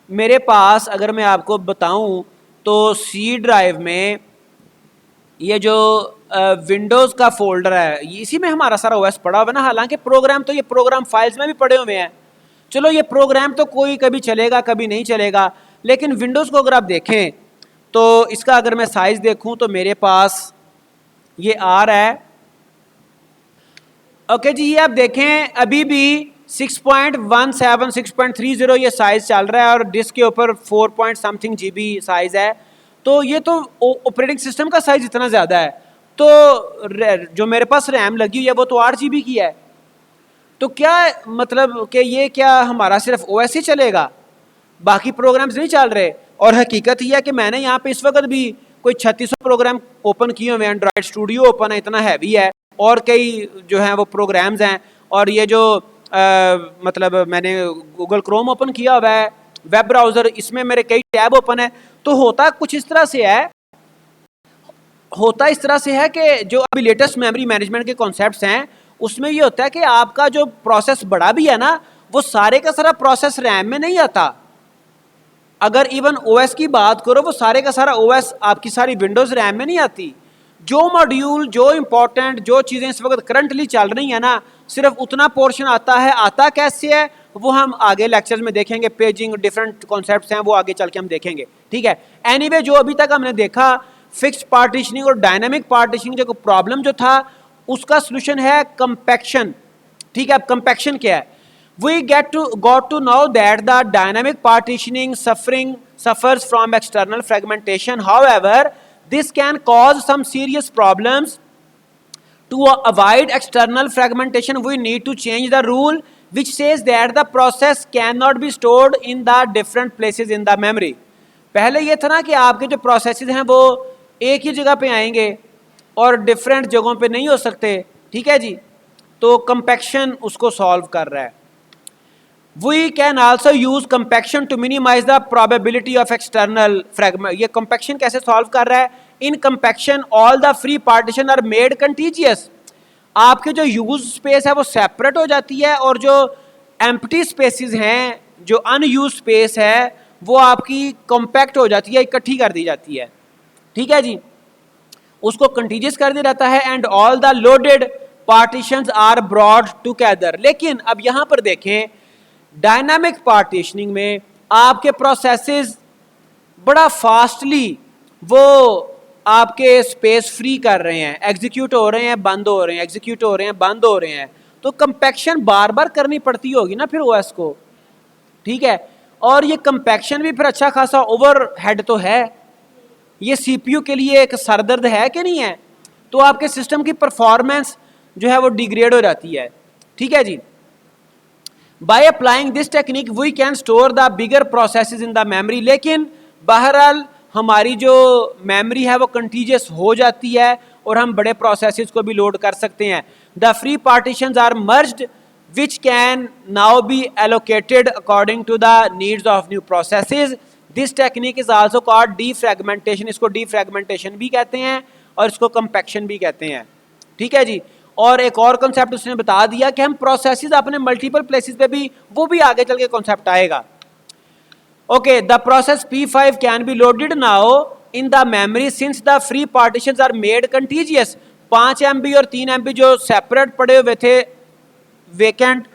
मेरे पास अगर मैं आपको बताऊं तो सी ड्राइव में ये जो विंडोज़ का फोल्डर है, इसी में हमारा सारा ओएस पड़ा हुआ है ना। हालांकि प्रोग्राम तो ये प्रोग्राम फाइल्स में भी पड़े हुए हैं, चलो ये प्रोग्राम तो कोई कभी चलेगा कभी नहीं चलेगा, लेकिन विंडोज़ को अगर आप देखें तो इसका अगर मैं साइज़ देखूं तो मेरे पास ये आ रहा है। ओके जी, ये आप देखें अभी भी 6.17 6.30 ये साइज चल रहा है और डिस्क के ऊपर 4 पॉइंट समथिंग GB साइज है। तो ये तो ऑपरेटिंग सिस्टम का साइज इतना ज़्यादा है, तो जो मेरे पास रैम लगी हुई है वो तो 8 GB की है। तो क्या मतलब कि ये क्या हमारा सिर्फ OS ही चलेगा, बाकी प्रोग्राम्स नहीं चल रहे? और हकीकत ये है कि मैंने यहाँ पे इस वक्त भी कोई 3600 प्रोग्राम ओपन किए हुए हैं, एंड्रॉयड स्टूडियो ओपन है, इतना हैवी है, और कई जो हैं वो प्रोग्राम्स हैं, और ये जो मतलब मैंने गूगल क्रोम ओपन किया हुआ है, वेब ब्राउज़र, इसमें मेरे कई टैब ओपन है। तो होता कुछ इस तरह से है, कि जो अभी लेटेस्ट मेमोरी मैनेजमेंट के कॉन्सेप्ट्स हैं उसमें ये होता है कि आपका जो प्रोसेस बड़ा भी है ना, वो सारे का सारा प्रोसेस रैम में नहीं आता। अगर इवन OS की बात करो, वो सारे का सारा OS आपकी सारी विंडोज़ रैम में नहीं आती। जो मॉड्यूल, जो इम्पोर्टेंट, जो चीज़ें इस वक्त करंटली चल रही हैं ना, सिर्फ उतना पोर्शन आता है। आता कैसे है वो हम आगे लेक्चर्स में देखेंगे, पेजिंग, डिफरेंट कॉन्सेप्ट्स हैं वो आगे चल के हम देखेंगे। ठीक है, एनीवे जो अभी तक हमने देखा फिक्स्ड पार्टीशनिंग और डायनामिक पार्टीशनिंग जो प्रॉब्लम जो था उसका सोल्यूशन है कंपैक्शन। ठीक है, अब कंपैक्शन क्या है? We got to know that the dynamic partitioning suffers from external fragmentation. However, this can cause some serious problems. To avoid external fragmentation, we need to change the rule which says that the process cannot be stored in the different places in the memory. पहले ये था ना कि आपके जो processes हैं वो एक ही जगह पे आएंगे और डिफरेंट जगहों पे नहीं हो सकते। ठीक है जी, तो कंपैक्शन उसको सॉल्व कर रहा है। We can also use compaction to minimize the probability of external fragment. ये compaction कैसे solve कर रहा है? In compaction, all the free partition are made contiguous. आपके जो use space है वो separate हो जाती है और जो empty spaces हैं, जो unused space है, वो आपकी compact हो जाती है, इकट्ठी कर दी जाती है। ठीक है जी, उसको contiguous कर दिया जाता है and all the loaded partitions are brought together. लेकिन अब यहाँ पर देखें डायनामिक पार्टीशनिंग में आपके प्रोसेसेस बड़ा फास्टली वो आपके स्पेस फ्री कर रहे हैं, एग्जीक्यूट हो रहे हैं, बंद हो रहे हैं, एग्जीक्यूट हो रहे हैं, बंद हो रहे हैं, तो कंपैक्शन बार बार करनी पड़ती होगी ना फिर ओएस को, ठीक है। और ये कंपैक्शन भी फिर अच्छा खासा ओवरहेड तो है, ये सीपीयू के लिए एक सरदर्द है कि नहीं है, तो आपके सिस्टम की परफॉर्मेंस जो है वो डिग्रेड हो जाती है, ठीक है जी। By applying this technique we can store the bigger processes in the memory, लेकिन बहरहाल हमारी जो मेमोरी है वो कंटीजियस हो जाती है और हम बड़े प्रोसेसेस को भी लोड कर सकते हैं। The free partitions are merged which can now be allocated according to the needs of new processes. This technique is also called defragmentation, इसको defragmentation भी कहते हैं और इसको compaction भी कहते हैं, ठीक है जी। और एक और कॉन्सेप्ट उसने बता दिया कि हम प्रोसेसेस अपने मल्टीपल प्लेसेस पे भी, वो भी आगे चल के कॉन्सेप्ट आएगा। Okay, the process P5 can be loaded now in the memory since the free partitions are made contiguous. 5 MB और 3 MB जो सेपरेट पड़े हुए थे, वेकेंट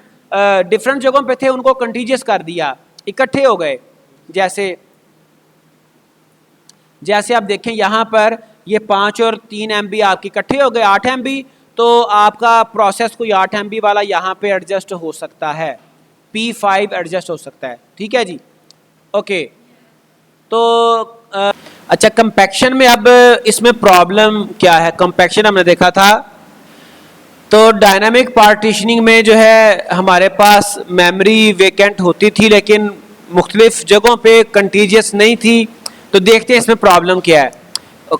डिफरेंट जगहों पे थे, उनको कंटीजियस कर दिया, इकट्ठे हो गए। जैसे आप देखें यहाँ पर ये 5 और 3 MB आपके इकट्ठे हो गए 8 MB, तो आपका प्रोसेस कोई 8 MB वाला यहाँ पे एडजस्ट हो सकता है, P5 एडजस्ट हो सकता है, ठीक है जी। ओके, तो अच्छा कंपैक्शन में अब इसमें प्रॉब्लम क्या है। कंपैक्शन हमने देखा था, तो डायनामिक पार्टीशनिंग में जो है हमारे पास मेमोरी वेकेंट होती थी लेकिन मुख्तलिफ जगहों पे कंटीजियस नहीं थी, तो देखते हैं इसमें प्रॉब्लम क्या है।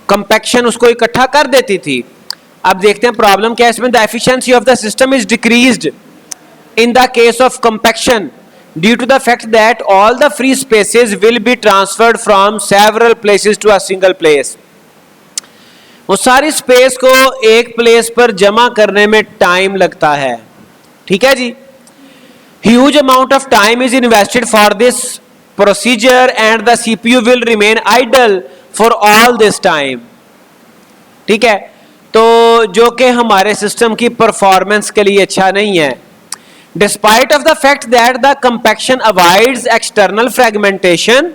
कंपैक्शन उसको इकट्ठा कर देती थी। अब देखते हैं प्रॉब्लम क्या है इसमें। The efficiency of the system is decreased in the case of compaction due to the fact that all the free spaces will be transferred from several places to a single place. वो सारी space को एक place पर जमा करने में time लगता है, ठीक है जी। Huge amount of time is invested for this procedure and the CPU will remain idle for all this time, ठीक है। तो जो कि हमारे सिस्टम की परफॉर्मेंस के लिए अच्छा नहीं है। Despite of the fact that the compaction avoids external fragmentation,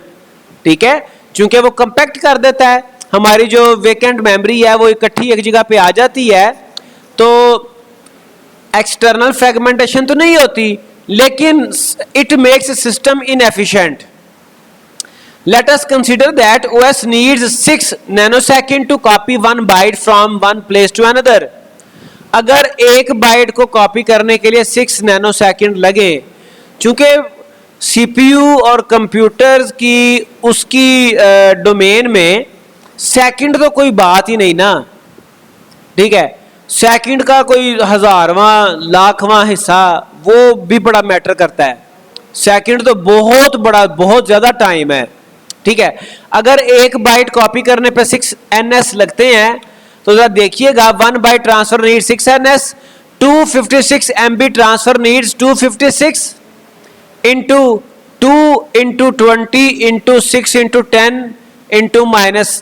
ठीक है, चूंकि वो कंपैक्ट कर देता है, हमारी जो वेकेंट मेमोरी है वो इकट्ठी एक जगह पे आ जाती है, तो एक्सटर्नल फ्रेगमेंटेशन तो नहीं होती, लेकिन it makes system inefficient. Let us consider that OS needs 6 nanosecond to copy 1 byte from one place to another. अगर एक बाइट को कॉपी करने के लिए 6 नैनोसेकंड लगे, चूंकि सीपीयू और कंप्यूटर्स की उसकी डोमेन में सेकंड तो कोई बात ही नहीं ना, ठीक है। सेकंड का कोई हजारवां लाखवां हिस्सा वो भी बड़ा मैटर करता है। सेकंड तो बहुत बड़ा, बहुत ज्यादा टाइम है, ठीक है। अगर एक बाइट कॉपी करने पे 6 NS लगते हैं, तो जरा देखिएगा 1 byte transfer need 6 NS, 256 MB transfer needs 256 into 2 into 20 into 6 into 10 into minus,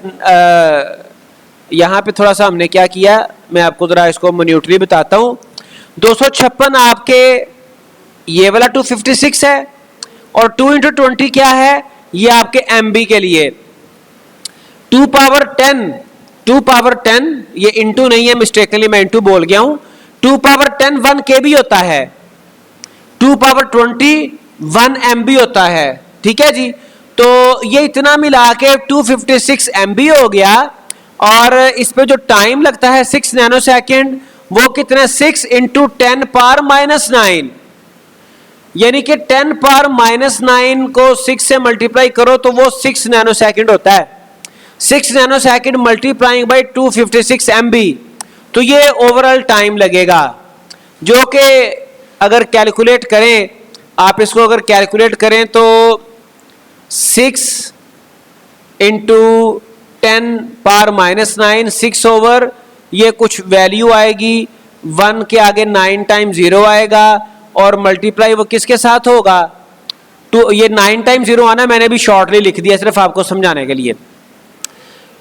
यहाँ पे थोड़ा सा हमने क्या किया, मैं आपको जरा इसको मिन्यूटली बताता हूँ। 256 आपके ये वाला 256 है, और 2 इंटू 20 क्या है, ये आपके MB के लिए 2 पावर 10, ये इंटू नहीं है, मिस्टेकली मैं इंटू बोल गया हूँ। 2 पावर 10 1 KB होता है, 2 पावर 20 1 MB होता है, ठीक है जी। तो ये इतना मिला के 256 MB हो गया, और इस पे जो टाइम लगता है 6 नैनोसेकंड, वो कितने 6 इंटू 10 पावर -9, यानी कि 10 पावर -9 को 6 से मल्टीप्लाई करो तो वो 6 नैनोसेकंड होता है। 6 नैनोसेकंड मल्टीप्लाइंग बाय 256 MB, तो ये ओवरऑल टाइम लगेगा, जो कि अगर कैलकुलेट करें, आप इसको अगर कैलकुलेट करें तो 6 इंटू 10 पावर -9, 6 ओवर ये कुछ वैल्यू आएगी, 1 के आगे 9 टाइम 0 आएगा, और मल्टीप्लाई वो किसके साथ होगा, तो ये 9 टाइम 0 आना मैंने भी शॉर्टली लिख दिया सिर्फ आपको समझाने के लिए।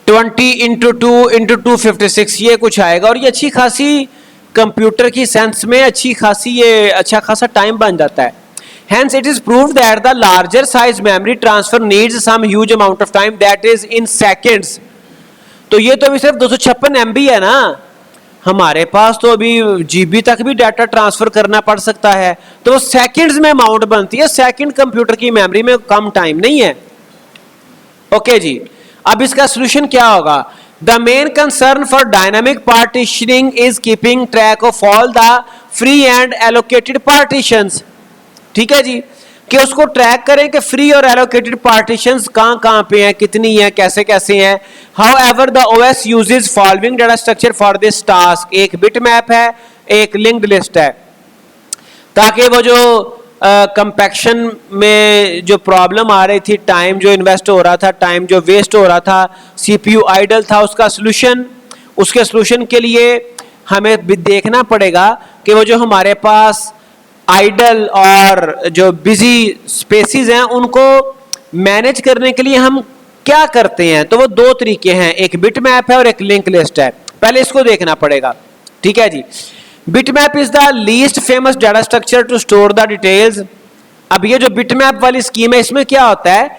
20 इंटू 2 इंटू 256 ये कुछ आएगा, और ये अच्छी खासी कंप्यूटर की सेंस में अच्छी खासी ये अच्छा खासा टाइम बन जाता है। Hence it is proved that the larger size memory transfer needs some huge amount of time, that is in seconds. तो ये तो अभी सिर्फ 256 MB है ना, हमारे पास तो अभी GB तक भी डाटा ट्रांसफर करना पड़ सकता है, तो वो सेकंड्स में अमाउंट बनती है, सेकंड कंप्यूटर की मेमोरी में कम टाइम नहीं है। ओके जी, अब इसका सोल्यूशन क्या होगा? The main concern for dynamic partitioning is keeping track of all the free and allocated partitions. ठीक है जी, कि उसको ट्रैक करें कि फ्री और एलोकेटेड पार्टीशंस कहां पे हैं, कितनी हैं, कैसे कैसे हैं। However, the OS uses following data structure for this task. एक बिट मैप है, एक लिंक्ड लिस्ट है, ताकि वो जो कंपैक्शन में जो प्रॉब्लम आ रही थी, टाइम जो इन्वेस्ट हो रहा था, टाइम जो वेस्ट हो रहा था, CPU आइडल था, उसका सोल्यूशन, उसके सोल्यूशन के लिए हमें भी देखना पड़ेगा कि वो जो हमारे पास आइडल और जो बिजी स्पेसिस हैं उनको मैनेज करने के लिए हम क्या करते हैं। तो वो दो तरीके हैं, एक बिट मैप है और एक लिंक लिस्ट है। पहले इसको देखना पड़ेगा, ठीक है जी। Bitmap is the least famous data structure to store the details. अब ये जो बिटमैप वाली स्कीम है, इसमें क्या होता है?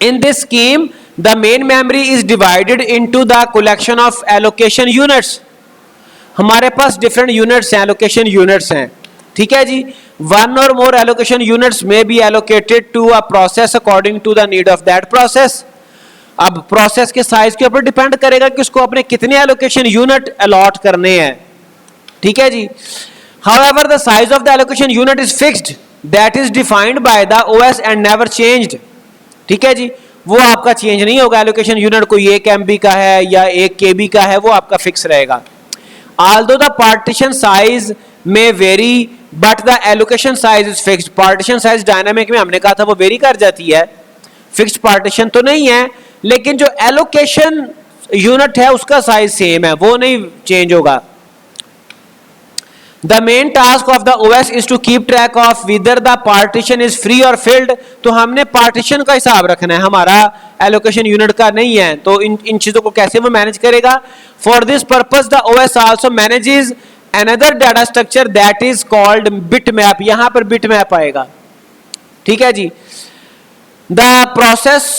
In this scheme the main memory is divided into the collection of allocation units. हमारे पास डिफरेंट यूनिट्स हैं, एलोकेशन यूनिट्स हैं, ठीक है जी। वन और मोर एलोकेशन यूनिट्स में be allocated to a process according to the need of that process. अब प्रोसेस के साइज के ऊपर डिपेंड करेगा कि उसको अपने कितने एलोकेशन यूनिट अलॉट करने हैं, ठीक है जी। However, the size of the allocation unit is fixed, that is defined by the OS and never changed. ठीक है जी, वो आपका चेंज नहीं होगा। एलोकेशन यूनिट कोई 1 MB का है या 1 KB का है, वो आपका फिक्स रहेगा। Although the partition size may vary, but the allocation size is fixed. Partition size dynamic में हमने कहा था वो वेरी कर जाती है, फिक्स्ड पार्टीशन तो नहीं है, लेकिन जो एलोकेशन यूनिट है उसका साइज सेम है, वो नहीं चेंज होगा। The main task of the OS is to keep track of whether the partition is free or filled. तो हमने partition का हिसाब रखना है, हमारा allocation unit का नहीं है। तो इन चीजों को कैसे वो मैनेज करेगा? For this purpose the OS also manages another data structure that is called bitmap. यहाँ पर bitmap आएगा, ठीक है जी। The process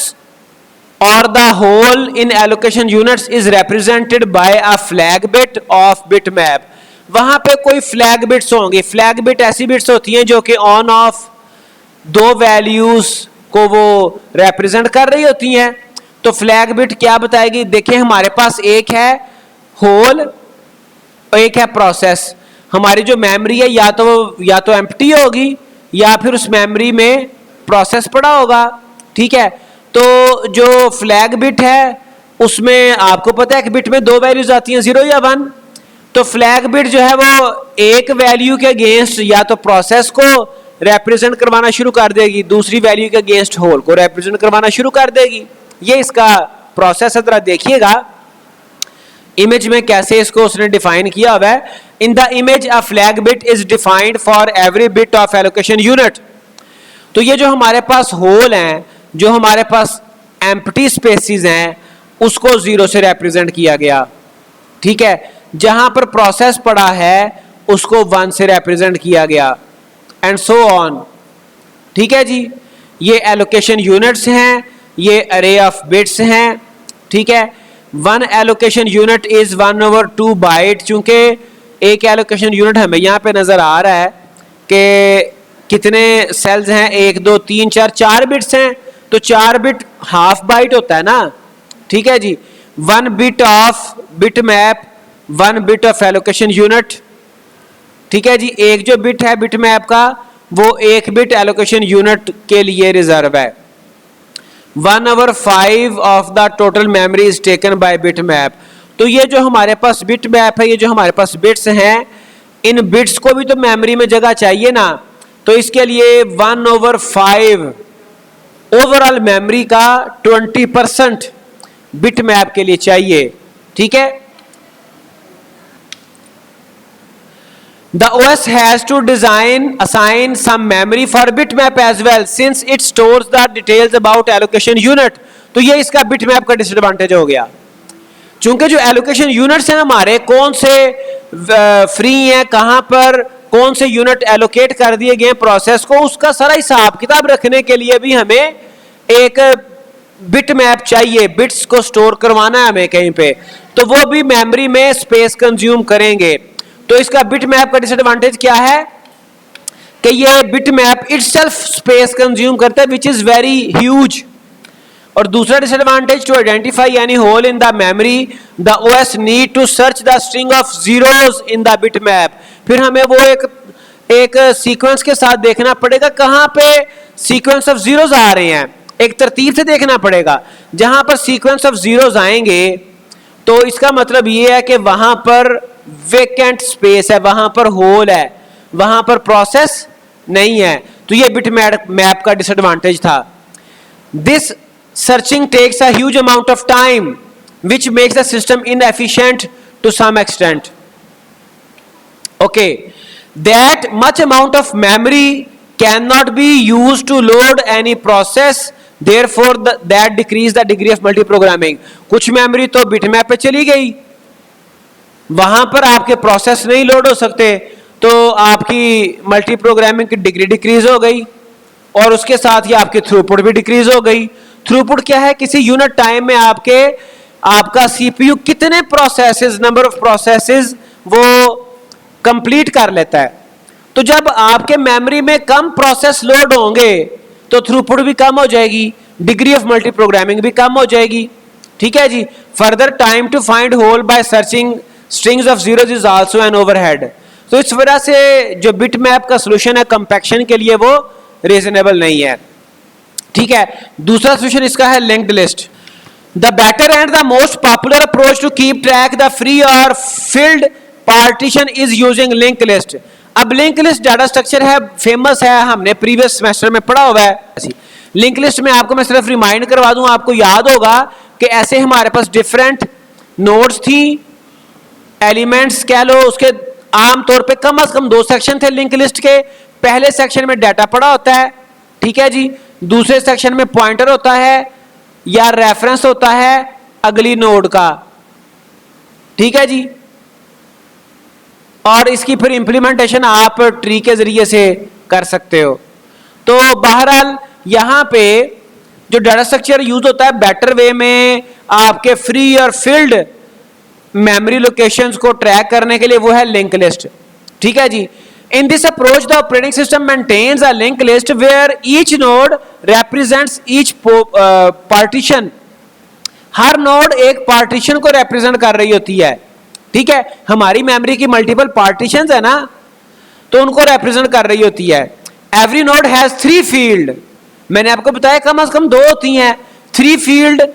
or the whole in allocation units is represented by a flag bit of bitmap. वहां पे कोई flag bits होंगे। Flag bit ऐसी बिट्स होती हैं जो कि ऑन ऑफ दो वैल्यूज को वो रिप्रेजेंट कर रही होती हैं। तो फ्लैग बिट क्या बताएगी? देखिए, हमारे पास एक है होल और एक है प्रोसेस। हमारी जो मेमोरी है या तो एम्प्टी होगी या फिर उस मेमोरी में प्रोसेस पड़ा होगा, ठीक है। तो जो फ्लैग बिट है उसमें आपको पता है कि बिट में दो वैल्यूज आती हैं, 0 या 1। तो फ्लैग बिट जो है वो एक वैल्यू के अगेंस्ट या तो प्रोसेस को रिप्रेजेंट करवाना शुरू कर देगी, दूसरी वैल्यू के अगेंस्ट होल को रिप्रेजेंट करवाना शुरू कर देगी। ये इसका प्रोसेस है। जरा देखिएगा इमेज में कैसे इसको उसने डिफाइन किया हुआ है। इन the image a flag bit is defined for every bit of allocation unit. तो ये जो हमारे पास होल हैं, जो हमारे पास एम्प्टी स्पेसिस हैं, उसको 0 से रिप्रेजेंट किया गया, ठीक है। जहां पर प्रोसेस पड़ा है उसको 1 से रिप्रेजेंट किया गया, एंड सो ऑन, ठीक है जी। ये एलोकेशन यूनिट्स हैं, ये अरे ऑफ बिट्स हैं, ठीक है। 1 एलोकेशन यूनिट इज 1/2 बाइट। चूंकि एक एलोकेशन यूनिट हमें यहाँ पे नजर आ रहा है कि कितने सेल्स हैं, 1 2 3 4 बिट्स हैं, तो 4 बिट हाफ बाइट होता है ना, ठीक है जी। 1 bit of bit map, 1 bit of allocation unit, ठीक है जी। एक जो बिट है बिट मैप का वो 1 बिट एलोकेशन यूनिट के लिए रिजर्व है। 1/5 of the total memory is taken by bit map. तो ये जो हमारे पास बिट मैप है, ये जो हमारे पास बिट्स हैं, इन बिट्स को भी तो मेमोरी में जगह चाहिए ना। तो इसके लिए 1/5 ओवरऑल मेमोरी का 20% बिट मैप के लिए चाहिए, ठीक है। The OS has to assign some memory for bitmap as well, since it stores the details about allocation unit. तो ये इसका bitmap का डिसएडवांटेज हो गया। चूंकि जो allocation units हैं हमारे, कौन से फ्री हैं, कहां पर कौन से यूनिट एलोकेट कर दिए गए प्रोसेस को, उसका सारा हिसाब किताब रखने के लिए भी हमें एक बिट मैप चाहिए। बिट्स को स्टोर करवाना है हमें कहीं पे, तो वो भी मेमोरी में स्पेस कंज्यूम करेंगे। तो इसका बिट मैप का डिसएडवांटेज क्या है कि ये bit map itself space consume करता है विच इज वेरी ह्यूज। और दूसरा disadvantage, to identify any hole in the memory the OS need to search the string of zeros in the bit map. फिर हमें वो एक सीक्वेंस के साथ देखना पड़ेगा कहां पे सीक्वेंस ऑफ जीरोस आ रहे हैं, एक तरतीब से देखना पड़ेगा। जहां पर सीक्वेंस ऑफ जीरोस आएंगे तो इसका मतलब ये है कि वहां पर वेकेंट स्पेस है, वहां पर होल है, वहां पर प्रोसेस नहीं है। तो ये बिट मैप का डिसएडवांटेज था। This searching takes a huge amount of time which makes the system inefficient to some extent. Okay, that much amount of memory cannot be used to load any process, therefore that decrease the degree of multiprogramming. कुछ memory तो bitmap पे चली गई, वहां पर आपके process नहीं load हो सकते, तो आपकी मल्टीप्रोग्रामिंग की डिग्री डिक्रीज हो गई और उसके साथ ही आपकी थ्रूपुट भी डिक्रीज हो गई। थ्रूपुट क्या है? किसी यूनिट टाइम में आपका सीपीयू कितने प्रोसेसेस, नंबर ऑफ प्रोसेसेस वो कंप्लीट कर लेता है। तो जब आपके मेमोरी में कम प्रोसेस लोड होंगे तो थ्रूपुट भी कम हो जाएगी, डिग्री ऑफ मल्टीप्रोग्रामिंग भी कम हो जाएगी। ठीक है जी। Further time to find hole by searching strings of zeros is also an overhead. तो इस वजह से जो बिट मैप का सोल्यूशन है कंपैक्शन के लिए वो रीजनेबल नहीं है। ठीक है। दूसरा सोल्यूशन इसका है linked list. The better and the most popular approach to keep track the free और filled partition is using link list. अब लिंक लिस्ट डाटा स्ट्रक्चर है, फेमस है, हमने प्रीवियस सेमेस्टर में पढ़ा हुआ है। लिंक लिस्ट में आपको मैं सिर्फ रिमाइंड करवा दूं, आपको याद होगा कि ऐसे हमारे पास डिफरेंट नोड्स थी, एलिमेंट्स कह लो, उसके आमतौर पे कम से कम 2 सेक्शन थे लिंक लिस्ट के। पहले सेक्शन में डाटा पड़ा होता है, ठीक है जी। दूसरे सेक्शन में पॉइंटर होता है या रेफरेंस होता है अगली नोड का, ठीक है जी। और इसकी फिर इंप्लीमेंटेशन आप ट्री के जरिए से कर सकते हो। तो बहरहाल यहां पे जो डाटा स्ट्रक्चर यूज होता है बेटर वे में आपके फ्री और फील्ड मेमोरी लोकेशंस को ट्रैक करने के लिए, वो है लिंक लिस्ट। ठीक है जी। In this approach, the operating system maintains a linked list where each node represents each partition. Her node एक पार्टीशन को रिप्रेजेंट कर रही होती है। ठीक है। हमारी मेमोरी की मल्टीपल पार्टीशंस है ना, तो उनको रिप्रेजेंट कर रही होती है। Every node has 3 field. मैंने आपको बताया कम से कम 2 होती हैं। 3 फील्ड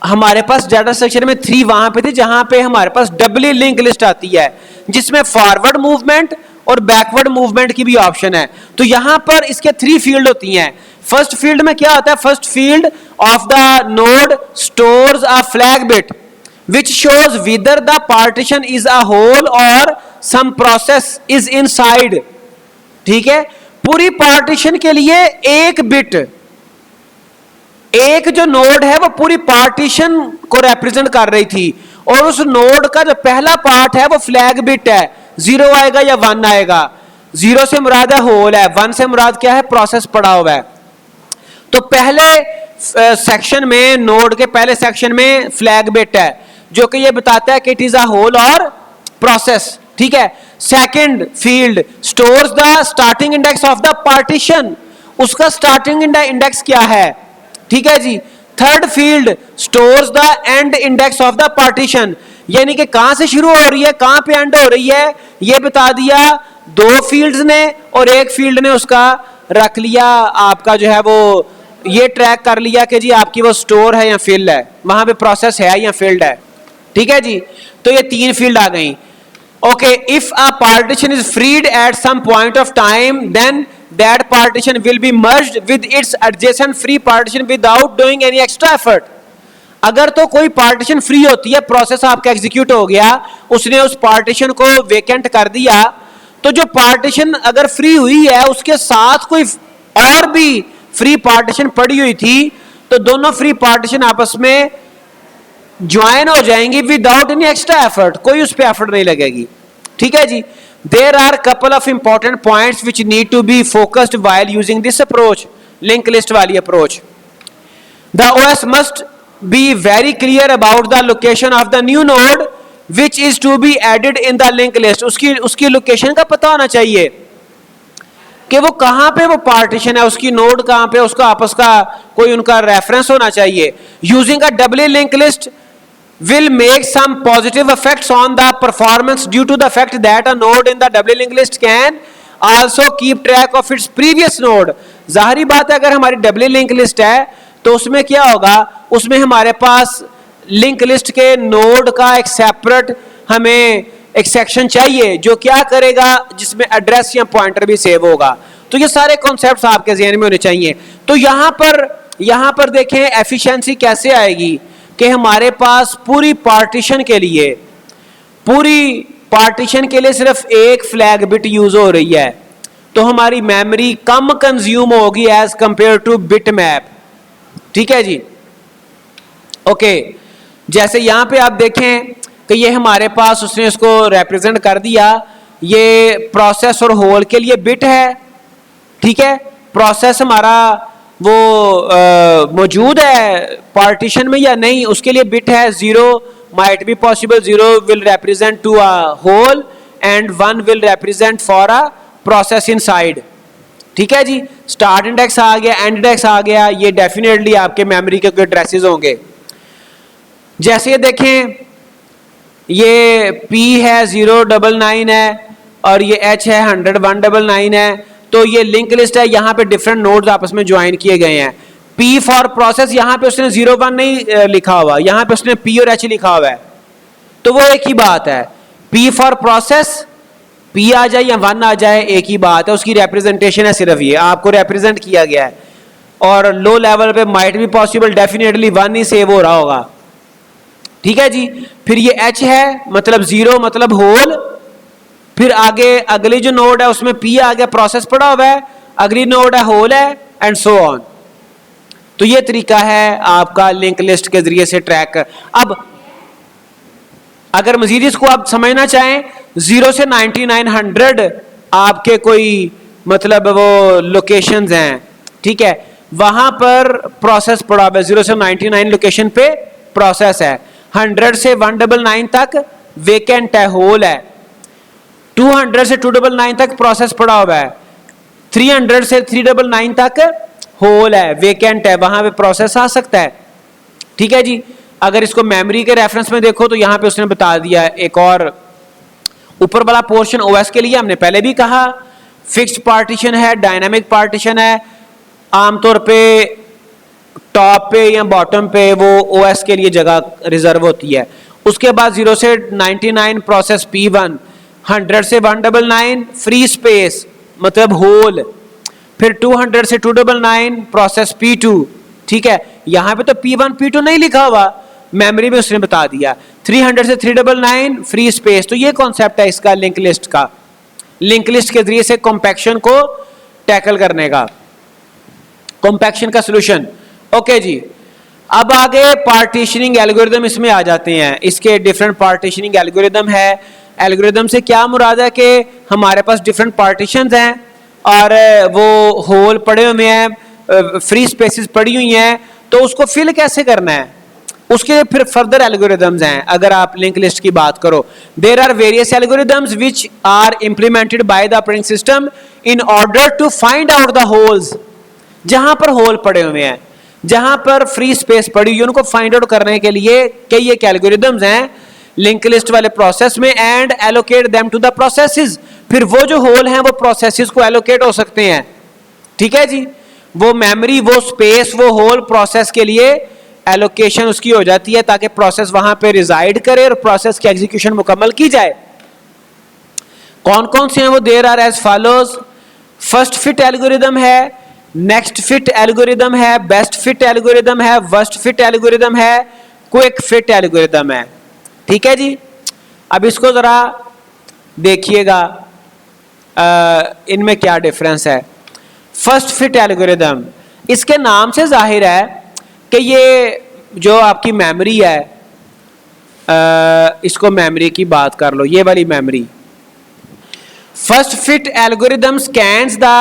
हमारे पास डाटा स्ट्रक्चर में 3 वहां पे थी जहां पे हमारे पास डबली लिंक लिस्ट आती है, जिसमें फॉरवर्ड मूवमेंट और बैकवर्ड मूवमेंट की भी ऑप्शन है। तो यहां पर इसके 3 फील्ड होती हैं। फर्स्ट फील्ड में क्या होता है? First field of the node stores a flag bit which shows whether the partition is a whole or some process is inside। ठीक है। पूरी पार्टीशन के लिए एक बिट, एक जो नोड है वो पूरी पार्टीशन को रिप्रेजेंट कर रही थी, और उस नोड का जो पहला पार्ट है वो फ्लैग बिट है, 0 आएगा या 1 आएगा। 0 से मुराद है होल है, 1 से मुराद क्या है? प्रोसेस पड़ा हुआ है। तो पहले सेक्शन में, नोड के पहले सेक्शन में फ्लैग बिट है जो कि ये बताता है कि इट इज अ होल और प्रोसेस। ठीक है। Second field stores the starting index of the partition, उसका स्टार्टिंग इंडेक्स क्या है? ठीक है जी। Third field stores the end index of the partition, यानी कि कहां से शुरू हो रही है, कहां पे एंड हो रही है, ये बता दिया 2 फील्ड्स ने, और एक फील्ड ने उसका रख लिया आपका जो है वो ये ट्रैक कर लिया कि जी आपकी वो स्टोर है या फील्ड है, वहां पे प्रोसेस है या फील्ड है। ठीक है जी। तो ये 3 फील्ड आ गई। Okay, if a partition is freed at some point of time then that partition will be merged with its adjacent free partition without doing any extra effort। अगर तो कोई पार्टीशन फ्री होती है, प्रोसेस आपका execute हो गया, उसने उस पार्टीशन को वेकेंट कर दिया, तो जो पार्टीशन अगर फ्री हुई है उसके साथ कोई और भी फ्री पार्टीशन पड़ी हुई थी, तो दोनों फ्री पार्टीशन आपस में ज्वाइन हो जाएंगी विदाउट एनी एक्स्ट्रा एफर्ट, कोई उस पर एफर्ट नहीं लगेगी। ठीक है जी। There are couple of important points which need to be focused while using this approach, linked list वाली approach. The OS must be very clear about the location of the new node which is to be added in the linked list. उसकी location का पता होना चाहिए कि वो कहाँ पे वो पार्टीशन है, उसकी नोड कहाँ पे, उसका आपस का कोई उनका रेफरेंस होना चाहिए. Using a doubly link list will make some positive effects on the performance due to the fact that a node in the doubly linked list can also keep track of its previous node. जाहिर बात है अगर हमारी डबली link list है तो उसमें क्या होगा, उसमें हमारे पास लिंक लिस्ट के नोड का एक सेपरेट हमें एक सेक्शन चाहिए जो क्या करेगा, जिसमें एड्रेस या पॉइंटर भी सेव होगा. तो ये सारे कॉन्सेप्ट्स आपके ज़हन में होने चाहिए. तो यहाँ पर देखें एफिशिएंसी कैसे आएगी कि हमारे पास पूरी पार्टीशन के लिए सिर्फ एक फ्लैग बिट यूज हो रही है, तो हमारी मेमोरी कम कंज्यूम होगी as compare to bit map. ठीक है जी, ओके. जैसे यहां पे आप देखें कि ये हमारे पास उसने इसको रिप्रेजेंट कर दिया, ये प्रोसेस और होल के लिए बिट है. ठीक है, प्रोसेस हमारा वो मौजूद है पार्टीशन में या नहीं, उसके लिए बिट है 0 might be possible, 0 will represent to a hole and 1 will represent for a process inside. ठीक है जी, स्टार्ट इंडेक्स आ गया, एंड इंडेक्स आ गया, ये डेफिनेटली आपके मेमोरी के कोई एड्रेसेस होंगे. जैसे ये देखें, ये P है 099 है और ये H है 100 199 है, तो ये लिंक लिस्ट है. यहाँ पे डिफरेंट नोड्स आपस में ज्वाइन किए गए हैं. P फॉर प्रोसेस, यहाँ पे उसने 01 नहीं लिखा हुआ, यहाँ पे उसने P और H लिखा हुआ है, तो वो एक ही बात है. P फॉर प्रोसेस, P आ जाए या 1 आ जाए एक ही बात है, उसकी रिप्रेजेंटेशन है सिर्फ ये, आपको रिप्रेजेंट किया गया है. और लो लेवल पे माइट भी पॉसिबल, डेफिनेटली 1 ही सेव हो रहा होगा. ठीक है जी, फिर ये H है मतलब 0 मतलब होल, फिर आगे अगली जो नोड है उसमें P आ गया, प्रोसेस पड़ा हुआ है, अगली नोड है होल है, एंड सो ऑन. तो ये तरीका है आपका लिंक लिस्ट के जरिए से ट्रैक कर. अब अगर मजीद इसको आप समझना चाहें, 0 से 9900 आपके कोई मतलब वो लोकेशंस हैं. ठीक है, वहां पर प्रोसेस पड़ा हुआ है, 0 से 99 लोकेशन पे प्रोसेस है. 100 से 199 तक वेकेंट है, होल है. 200 से 299 तक प्रोसेस पड़ा हुआ है. 300 से 399 तक होल है, वेकेंट है, वहां पे प्रोसेस आ सकता है. ठीक है जी, अगर इसको मेमोरी के रेफरेंस में देखो तो यहां पे उसने बता दिया. एक और ऊपर वाला पोर्शन ओएस के लिए हमने पहले भी कहा, फिक्स्ड पार्टीशन है, डायनामिक पार्टीशन है. आमतौर पे टॉप पे या बॉटम पे वो ओएस के लिए जगह रिजर्व होती है. उसके बाद 0 से 99 प्रोसेस P1, 100 से 199 फ्री स्पेस मतलब होल, फिर 200 से 299 प्रोसेस P2. ठीक है, यहां पे तो P1 P2 नहीं लिखा हुआ, मेमोरी में उसने बता दिया. 300 से 399 फ्री स्पेस. तो ये कॉन्सेप्ट है इसका लिंक लिस्ट का, लिंक लिस्ट के जरिए से कॉम्पैक्शन को टैकल करने का, कॉम्पैक्शन का सॉल्यूशन. ओके जी, अब आगे पार्टीशनिंग एल्गोरिदम इसमें आ जाते हैं. इसके डिफरेंट पार्टीशनिंग एल्गोरिदम है. एल्गोरिदम से क्या मुराद है कि हमारे पास डिफरेंट पार्टीशंस हैं और वो होल पड़े हुए हैं, फ्री स्पेसेस पड़ी हुई हैं, तो उसको फिल कैसे करना है, उसके फिर फर्दर एल्गोरिदम्स हैं. अगर आप लिंक लिस्ट की बात करो, there are various algorithms which are implemented by the operating system in order to find out the holes. जहां पर होल पड़े हुए हैं, जहां पर फ्री स्पेस पड़ी हुई है, उनको फाइंड आउट करने के लिए कई एक एल्गोरिदम्स हैं लिंक लिस्ट वाले प्रोसेस में, and allocate them to the processes. फिर वो जो होल हैं वो प्रोसेसेस को एलोकेट हो सकते हैं. ठीक है जी, वो मेमोरी, वो स्पेस, वो होल प्रोसेस के लिए एलोकेशन उसकी हो जाती है ताकि प्रोसेस वहां पे रिजाइड करे और प्रोसेस की एग्जीक्यूशन मुकम्मल की जाए. कौन कौन से हैं वो? There are as follows. First fit algorithm है, नेक्स्ट फिट एल्गोरिदम है, बेस्ट फिट एल्गोरिदम है, वर्स्ट फिट एल्गोरिदम है, क्विक फिट एल्गोरिदम है. ठीक है जी, अब इसको जरा देखिएगा इनमें क्या डिफरेंस है. फर्स्ट फिट एल्गोरिदम, इसके नाम से जाहिर है कि ये जो आपकी मेमोरी है, इसको मेमोरी की बात कर लो, ये वाली memory, first fit algorithm scans the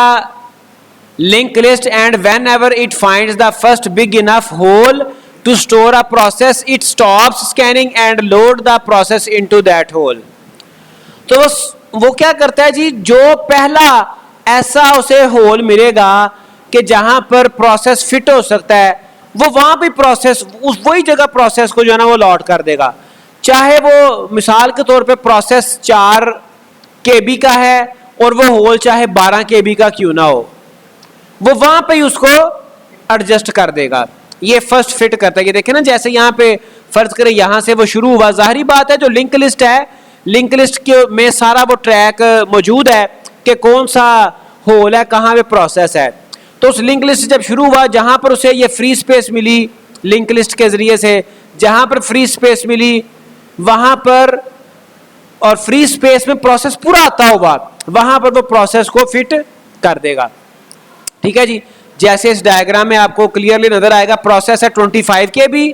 linked list and whenever it finds the first big enough hole to store a process it stops scanning and load the process into that hole. तो वो क्या करता है जी, जो पहला ऐसा उसे whole मिलेगा कि जहां पर प्रोसेस फिट हो सकता है वो वहां पे प्रोसेस उस वही जगह प्रोसेस को जो है ना वो लॉड कर देगा, चाहे वो मिसाल के तौर पे प्रोसेस 4 KB का है और वो होल चाहे 12 KB का क्यों ना हो, वो वहां पे ही उसको एडजस्ट कर देगा। ये फर्स्ट फिट करता है। ये देखें ना, जैसे यहाँ पे फर्ज करें यहां से वो शुरू हुआ, जाहिर बात है जो लिंक लिस्ट है, लिंक लिस्ट के में सारा वो ट्रैक मौजूद है कि कौन सा होल है, कहाँ पे प्रोसेस है। तो उस लिंक लिस्ट जब शुरू हुआ, जहां पर उसे ये फ्री स्पेस मिली लिंक लिस्ट के जरिए से, जहां पर फ्री स्पेस मिली वहां पर, और फ्री स्पेस में प्रोसेस पूरा आता होगा, वहां पर वो प्रोसेस को फिट कर देगा। ठीक है जी, जैसे इस डायग्राम में आपको क्लियरली नजर आएगा, प्रोसेस है 25 KB,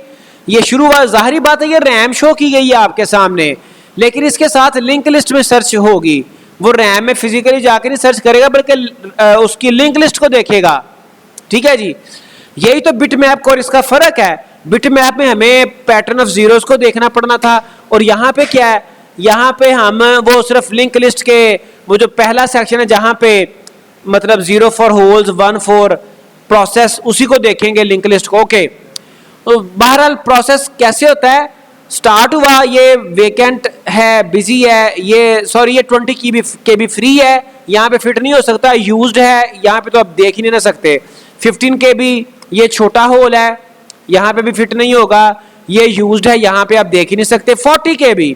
ये शुरू हुआ, जाहिर बात है ये रैम शो की गई है आपके सामने, लेकिन इसके साथ लिंक लिस्ट में सर्च होगी, वो रैम में फिजिकली जाकर नहीं सर्च करेगा बल्कि उसकी लिंक लिस्ट को देखेगा। ठीक है जी, यही तो बिट मैप और इसका फर्क है। बिट मैप में हमें पैटर्न ऑफ जीरोस को देखना पड़ना था, और यहाँ पे क्या है, यहाँ पे हम वो सिर्फ लिंक लिस्ट के वो जो पहला सेक्शन है जहाँ पे मतलब 0 फॉर होल्स 1 फॉर प्रोसेस, उसी को देखेंगे लिंक लिस्ट को। ओके, तो बहरहाल प्रोसेस कैसे होता है, स्टार्ट हुआ, ये वेकेंट है, बिजी है, ये सॉरी ये 20 KB फ्री है, यहाँ पे फिट नहीं हो सकता, यूज्ड है, यहाँ पे तो आप देख ही नहीं ना सकते। 15 KB ये छोटा होल है, यहाँ पे भी फिट नहीं होगा, ये यूज्ड है, यहाँ पे आप देख ही नहीं सकते। 40 KB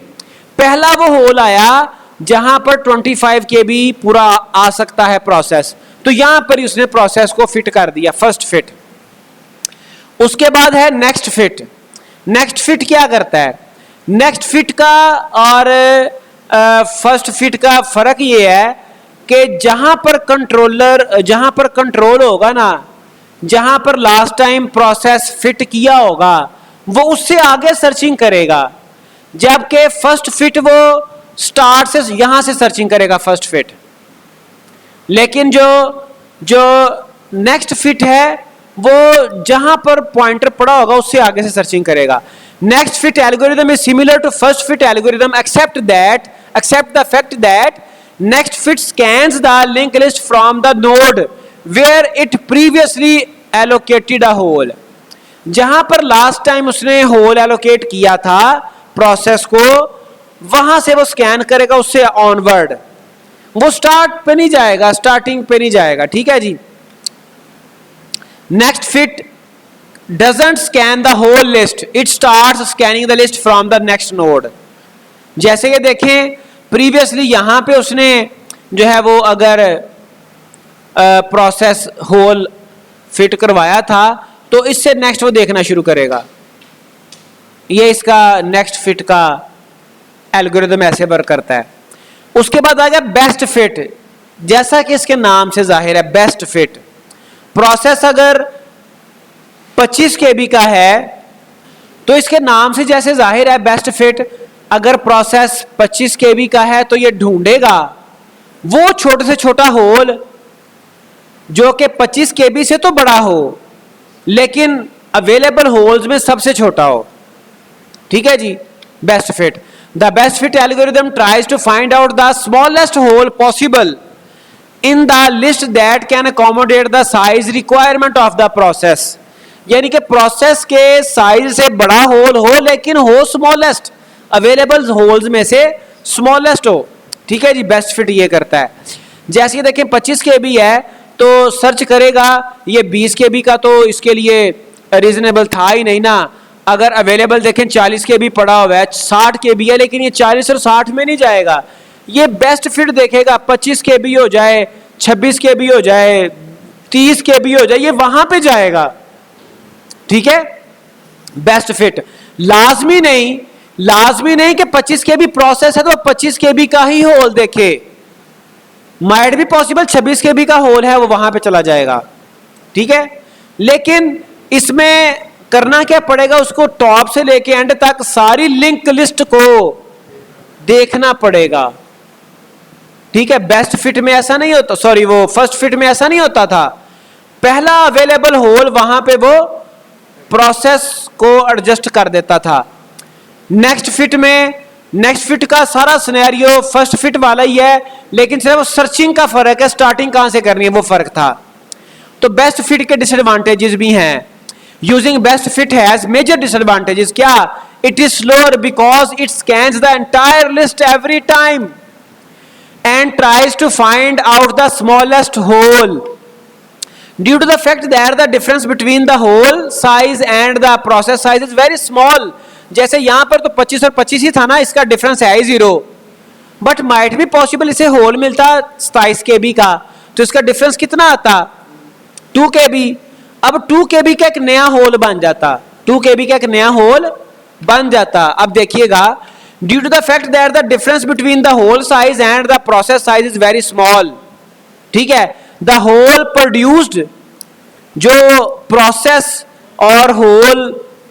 पहला वो होल आया जहां पर 25 KB पूरा आ सकता है प्रोसेस, तो यहां पर ही उसने प्रोसेस को फिट कर दिया, फर्स्ट फिट। उसके बाद है नेक्स्ट फिट। नेक्स्ट फिट क्या करता है, नेक्स्ट फिट का और फर्स्ट फिट का फर्क ये है कि जहां पर कंट्रोल होगा ना, जहां पर लास्ट टाइम प्रोसेस फिट किया होगा वो उससे आगे सर्चिंग करेगा, जबकि फर्स्ट फिट वो स्टार्ट से यहां से सर्चिंग करेगा फर्स्ट फिट। लेकिन जो नेक्स्ट फिट है वो जहां पर पॉइंटर पड़ा होगा उससे आगे से सर्चिंग करेगा। Next fit algorithm is similar to first fit algorithm except the fact that next fit scans the link list from the node where it previously allocated a hole. जहां पर लास्ट टाइम उसने hole allocate किया था process को, वहां से वो scan करेगा उससे ऑनवर्ड, वो स्टार्टिंग पे नहीं जाएगा। ठीक है जी, next fit doesn't scan the whole list, it starts scanning the list from the next node. जैसे कि देखें प्रीवियसली यहां पे उसने जो है वो अगर प्रोसेस होल फिट करवाया था तो इससे नेक्स्ट वो देखना शुरू करेगा। ये इसका नेक्स्ट फिट का एल्गोरिथम ऐसे वर्क करता है। उसके बाद आ गया बेस्ट फिट, जैसा कि इसके नाम से जाहिर है बेस्ट फिट। प्रोसेस अगर 25 KB का है तो इसके नाम से जैसे जाहिर है बेस्ट फिट, अगर प्रोसेस 25 KB का है तो ये ढूंढेगा वो छोटे से छोटा होल जो कि 25 KB से तो बड़ा हो लेकिन अवेलेबल होल्स में सबसे छोटा हो। ठीक है जी, best fit. The best fit algorithm tries to find out the smallest hole possible in the list that can accommodate the size requirement of the process. यानी कि प्रोसेस के साइज से बड़ा होल हो लेकिन हो स्मॉलेस्ट, अवेलेबल होल्स में से स्मॉलेस्ट हो। ठीक है जी, बेस्ट फिट ये करता है। जैसे देखें 25 KB है तो सर्च करेगा, ये 20 KB का तो इसके लिए रीजनेबल था ही नहीं ना। अगर अवेलेबल देखें 40 KB पड़ा हुआ है, 60 KB है लेकिन ये 40 और 60 में नहीं जाएगा, ये बेस्ट फिट देखेगा 25 KB हो जाए, 26 KB हो जाए, 30 KB हो जाए, ये वहां पे जाएगा। ठीक है, बेस्ट फिट। लाजमी नहीं कि 25 KB प्रोसेस है तो 25 KB का ही होल देखे, माइट भी पॉसिबल 26 KB का होल है वो वहां पे चला जाएगा। ठीक है, लेकिन इसमें करना क्या पड़ेगा, उसको टॉप से लेके एंड तक सारी लिंक लिस्ट को देखना पड़ेगा। ठीक है, बेस्ट फिट में ऐसा नहीं होता, सॉरी वो फर्स्ट फिट में ऐसा नहीं होता था। पहला अवेलेबल होल वहां पे वो प्रोसेस को एडजस्ट कर देता था। नेक्स्ट फिट का सारा सिनेरियो फर्स्ट फिट वाला ही है, लेकिन सिर्फ सर्चिंग का फर्क है, स्टार्टिंग कहां से करनी है वो फर्क था। तो बेस्ट फिट के डिसएडवांटेजेस भी हैं। Using best fit has major disadvantages. क्या? It is slower because it scans the entire list every time and tries to find out the smallest hole. Due to the fact that the difference between the hole size and the process size is very small. जैसे यहाँ पर तो 25 और 25 ही था ना, इसका difference है 0, but might भी पॉसिबल इसे होल मिलता 27 KB का, तो इसका डिफरेंस कितना आता? 2 KB। अब 2 KB का एक नया होल बन जाता, 2 KB का एक नया होल बन जाता। अब देखिएगा, due to the fact that the difference between the hole size and the process size is very small, ठीक है, the hole produced, जो प्रोसेस और होल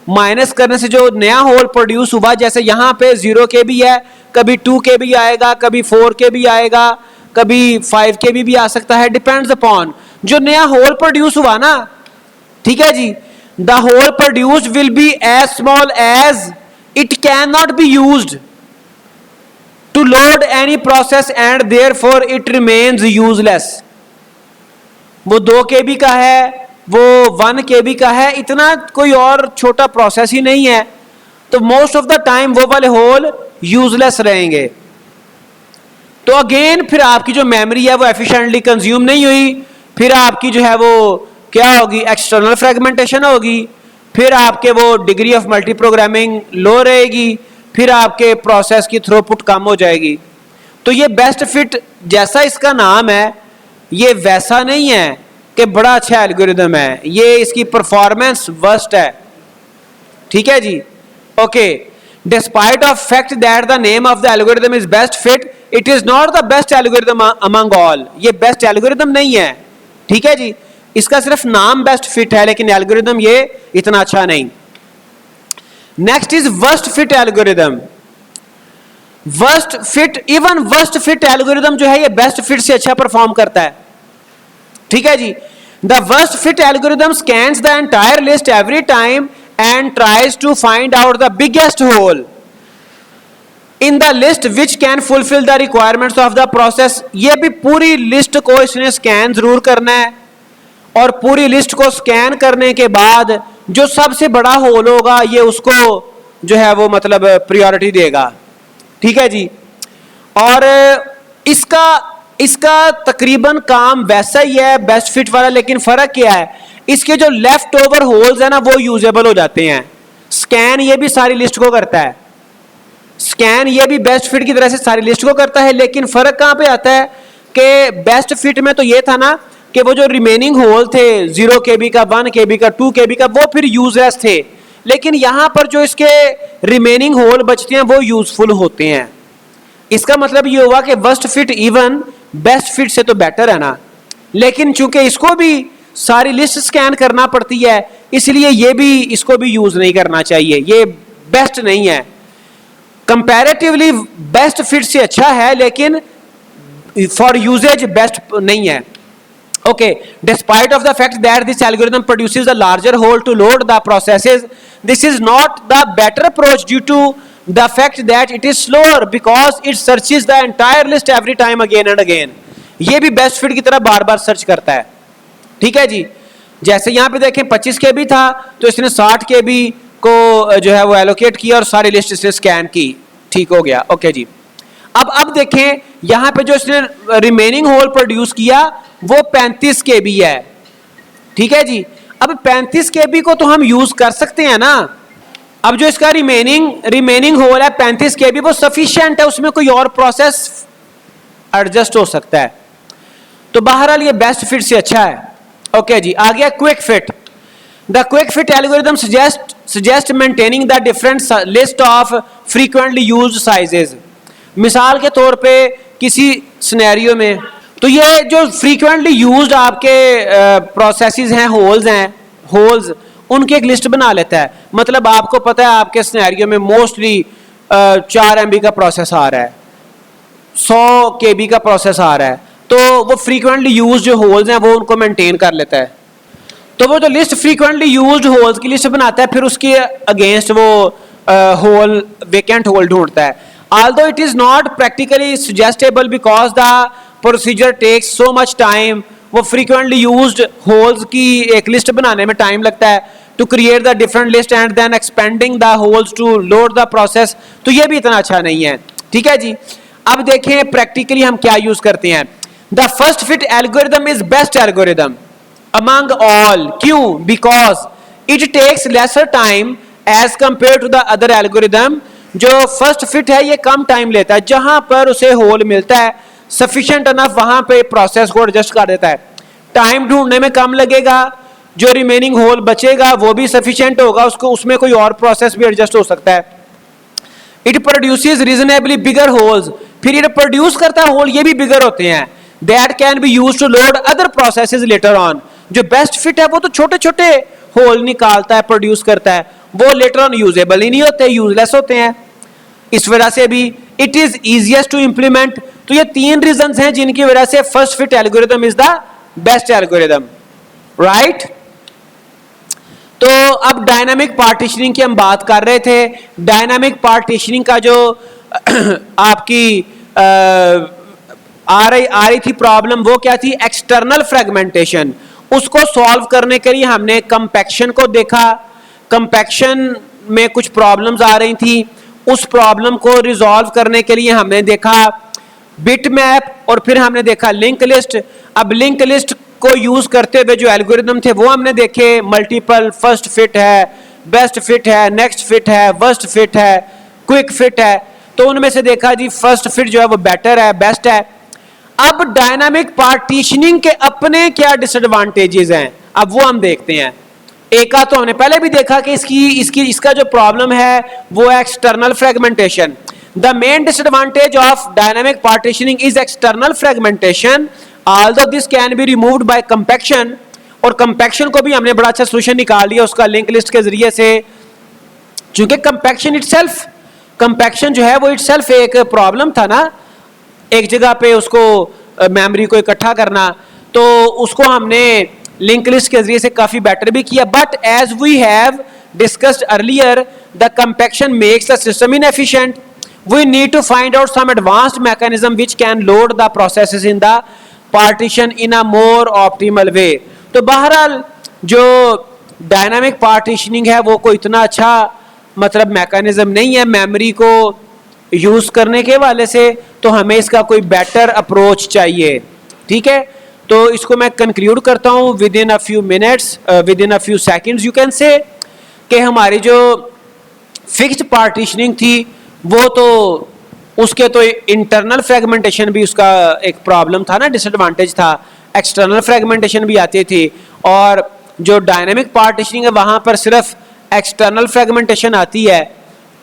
माइनस करने से जो नया होल प्रोड्यूस हुआ, जैसे यहां पे 0 KB है, कभी 2 KB आएगा, कभी 4 KB आएगा, कभी 5 KB भी आ सकता है, डिपेंड्स अपॉन जो नया होल प्रोड्यूस हुआ ना, ठीक है जी। the hole produced will be as small as it cannot be used to load any process and therefore it remains useless. वो 2 KB का है, वो 1 KB का है, इतना कोई और छोटा प्रोसेस ही नहीं है, तो मोस्ट ऑफ द टाइम वो वाले होल यूजलेस रहेंगे। तो अगेन फिर आपकी जो मेमोरी है वो एफिशिएंटली कंज्यूम नहीं हुई, फिर आपकी जो है वो क्या होगी, एक्सटर्नल फ्रेगमेंटेशन होगी, फिर आपके वो डिग्री ऑफ मल्टी प्रोग्रामिंग लो रहेगी, फिर आपके प्रोसेस की थ्रूपुट कम हो जाएगी। तो ये बेस्ट फिट जैसा इसका नाम है, ये वैसा नहीं है कि बड़ा अच्छा एल्गोरिदम है, ये इसकी परफॉर्मेंस वर्स्ट है, ठीक है जी। Okay, despite of fact that the name of the algorithm is best fit, it is not the best algorithm among all. ये बेस्ट एल्गोरिदम नहीं है, ठीक है जी, इसका सिर्फ नाम बेस्ट फिट है, लेकिन एल्गोरिदम ये इतना अच्छा नहीं। Next is worst fit algorithm. Worst fit, even worst fit algorithm जो है ये बेस्ट फिट से अच्छा परफॉर्म करता है, ठीक है जी। The worst fit algorithm scans the entire list every time and tries to find out the biggest hole in the list which can fulfil the requirements of the process. ये भी पूरी लिस्ट को इसने स्कैन जरूर करना है, और पूरी लिस्ट को स्कैन करने के बाद जो सबसे बड़ा होल होगा ये उसको जो है वो मतलब प्रायोरिटी देगा, ठीक है जी। और इसका तकरीबन काम वैसा ही है बेस्ट फिट वाला, लेकिन फर्क क्या है, इसके जो लेफ्ट ओवर होल्स है ना वो यूजेबल हो जाते हैं। स्कैन ये भी सारी लिस्ट को करता है, स्कैन ये भी बेस्ट फिट की तरह से सारी लिस्ट को करता है, लेकिन फर्क कहां पे आता है कि बेस्ट फिट में तो ये था ना कि वो जो रिमेनिंग होल थे 0 KB का, 1 KB का, 2 KB का, वो फिर यूजलेस थे, लेकिन यहां पर जो इसके रिमेनिंग होल बचते हैं वो यूजफुल होते हैं। इसका मतलब ये हुआ कि worst fit even best fit से तो बेटर है ना, लेकिन चूंकि इसको भी सारी लिस्ट स्कैन करना पड़ती है, इसलिए ये भी इसको भी यूज नहीं करना चाहिए, ये बेस्ट नहीं है। कंपैरेटिवली बेस्ट फिट से अच्छा है, लेकिन फॉर यूजेज बेस्ट नहीं है। Okay, despite of the fact that this algorithm produces a larger hole to load the processes, this is not the better approach due to the fact that it is slower because it searches the entire list every time again and again. ये भी best fit की तरह बार बार search करता है, ठीक है जी। जैसे यहाँ पे देखें 25 KB था, तो इसने 60 KB को जो है वो एलोकेट किया और सारी लिस्ट इसने स्कैन की, ठीक हो गया। ओके जी, अब देखें यहाँ पे जो इसने रिमेनिंग होल प्रोड्यूस किया वो 35 KB है, ठीक है जी। अब 35 KB को तो हम यूज कर सकते हैं ना, अब जो इसका रिमेनिंग होल है 35 KB वो सफिशिएंट है, उसमें कोई और प्रोसेस एडजस्ट हो सकता है, तो बहरहाल ये बेस्ट फिट से अच्छा है। ओके जी, आ गया quick fit. The quick fit algorithm suggest maintaining the different list of frequently used sizes. मिसाल के तौर पे किसी सिनेरियो में, तो ये जो फ्रीक्वेंटली यूज्ड आपके प्रोसेसेस हैं, होल्स उनकी एक लिस्ट बना लेता है। मतलब आपको पता है आपके सिनेरियो में मोस्टली 4 MB का प्रोसेस आ रहा है, 100 KB का प्रोसेस आ रहा है, तो वो फ्रीक्वेंटली यूज जो होल्स हैं वो उनको मेंटेन कर लेता है। तो वो जो लिस्ट फ्रीक्वेंटली यूज्ड होल्स की लिस्ट बनाता है, फिर उसके अगेंस्ट वो होल वेकेंट होल ढूंढता है। although it is not practically suggestible because the procedure takes so much time, वो frequently used holes की एक लिस्ट बनाने में टाइम लगता है, to create the different list and then expanding the holes to load the process, तो ये भी इतना अच्छा नहीं है। ठीक है जी, अब देखें प्रैक्टिकली हम क्या यूज करते हैं। The first fit algorithm is best algorithm among all, क्यों? Because it takes lesser time as compared to the other algorithm। जो फर्स्ट फिट है ये कम टाइम लेता है, जहां पर उसे होल मिलता है सफिशिएंट अनफ वहां पे प्रोसेस को एडजस्ट कर देता है, टाइम ढूंढने में कम लगेगा, जो रिमेनिंग होल बचेगा वो भी सफिशिएंट होगा, उसको उसमें कोई और प्रोसेस भी एडजस्ट हो सकता है। It produces reasonably bigger holes, फिर ये प्रोड्यूस करता है होल ये भी बिगर होते हैं, that can be used to load other processes later on. जो बेस्ट फिट है वो तो छोटे छोटे होल निकालता है, प्रोड्यूस करता है, वो लेटर ऑन यूजेबल ही नहीं होते, यूजलेस होते हैं। इस वजह से भी it is easiest to implement. तो ये 3 रीजंस हैं जिनकी वजह से first fit algorithm is the best algorithm, right. तो अब डायनामिक पार्टीशनिंग की हम बात कर रहे थे। डायनामिक पार्टीशनिंग का जो आपकी आ रही थी प्रॉब्लम, वो क्या थी? External fragmentation. उसको सॉल्व करने के लिए हमने कंपैक्शन को देखा, कंपैक्शन में कुछ प्रॉब्लम्स आ रही थी, उस प्रॉब्लम को रिजॉल्व करने के लिए हमने देखा बिट मैप और फिर हमने देखा लिंक लिस्ट। अब लिंक लिस्ट को यूज करते हुए जो एल्गोरिथम थे वो हमने देखे, मल्टीपल, फर्स्ट फिट है, बेस्ट फिट है, नेक्स्ट फिट है, वर्स्ट फिट है, क्विक फिट है। तो उनमें से देखा जी फर्स्ट फिट जो है वो बेटर है, बेस्ट है। अब डायनामिक पार्टीशनिंग के अपने क्या डिसएडवांटेजेस हैं, अब वो हम देखते हैं। एक का तो हमने पहले भी देखा कि इसका जो प्रॉब्लम है वो है external fragmentation. The main disadvantage of dynamic partitioning is external fragmentation, although this can be removed by compaction. और कंपैक्शन को भी हमने बड़ा अच्छा सोल्यूशन निकाल दिया उसका लिंक लिस्ट के जरिए से, क्योंकि कंपैक्शन जो है वो इटसेल्फ एक प्रॉब्लम था ना, एक जगह पे उसको मेमोरी को इकट्ठा करना, तो उसको हमने लिंक लिस्ट के जरिए से काफी बेटर भी किया। But as we have discussed earlier, the compaction makes the system inefficient. We need to find out some advanced mechanism which can load the processes in the partition in a more optimal way. तो बहरहाल जो dynamic partitioning है वो कोई इतना अच्छा मतलब mechanism नहीं है मेमोरी को यूज करने के वाले से, तो हमें इसका कोई बेटर अप्रोच चाहिए। ठीक है, तो इसको मैं कंक्लूड करता हूँ with in a few minutes, with in a few seconds you can say, कि हमारी जो फिक्स्ड पार्टीशनिंग थी वो तो उसके तो इंटरनल फ्रेगमेंटेशन भी उसका एक प्रॉब्लम था ना, डिसएडवांटेज था, एक्सटर्नल फ्रेगमेंटेशन भी आती थी, और जो डायनामिक पार्टीशनिंग है वहाँ पर सिर्फ एक्सटर्नल फ्रेगमेंटेशन आती है,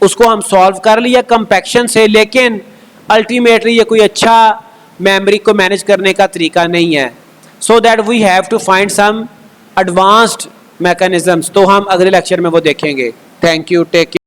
उसको हम सॉल्व कर लिया कंपैक्शन से, लेकिन अल्टीमेटली ये कोई अच्छा मेमोरी को मैनेज करने का तरीका नहीं है। So that we have to find some advanced mechanisms, तो हम अगले लेक्चर में वो देखेंगे। Thank you, take care.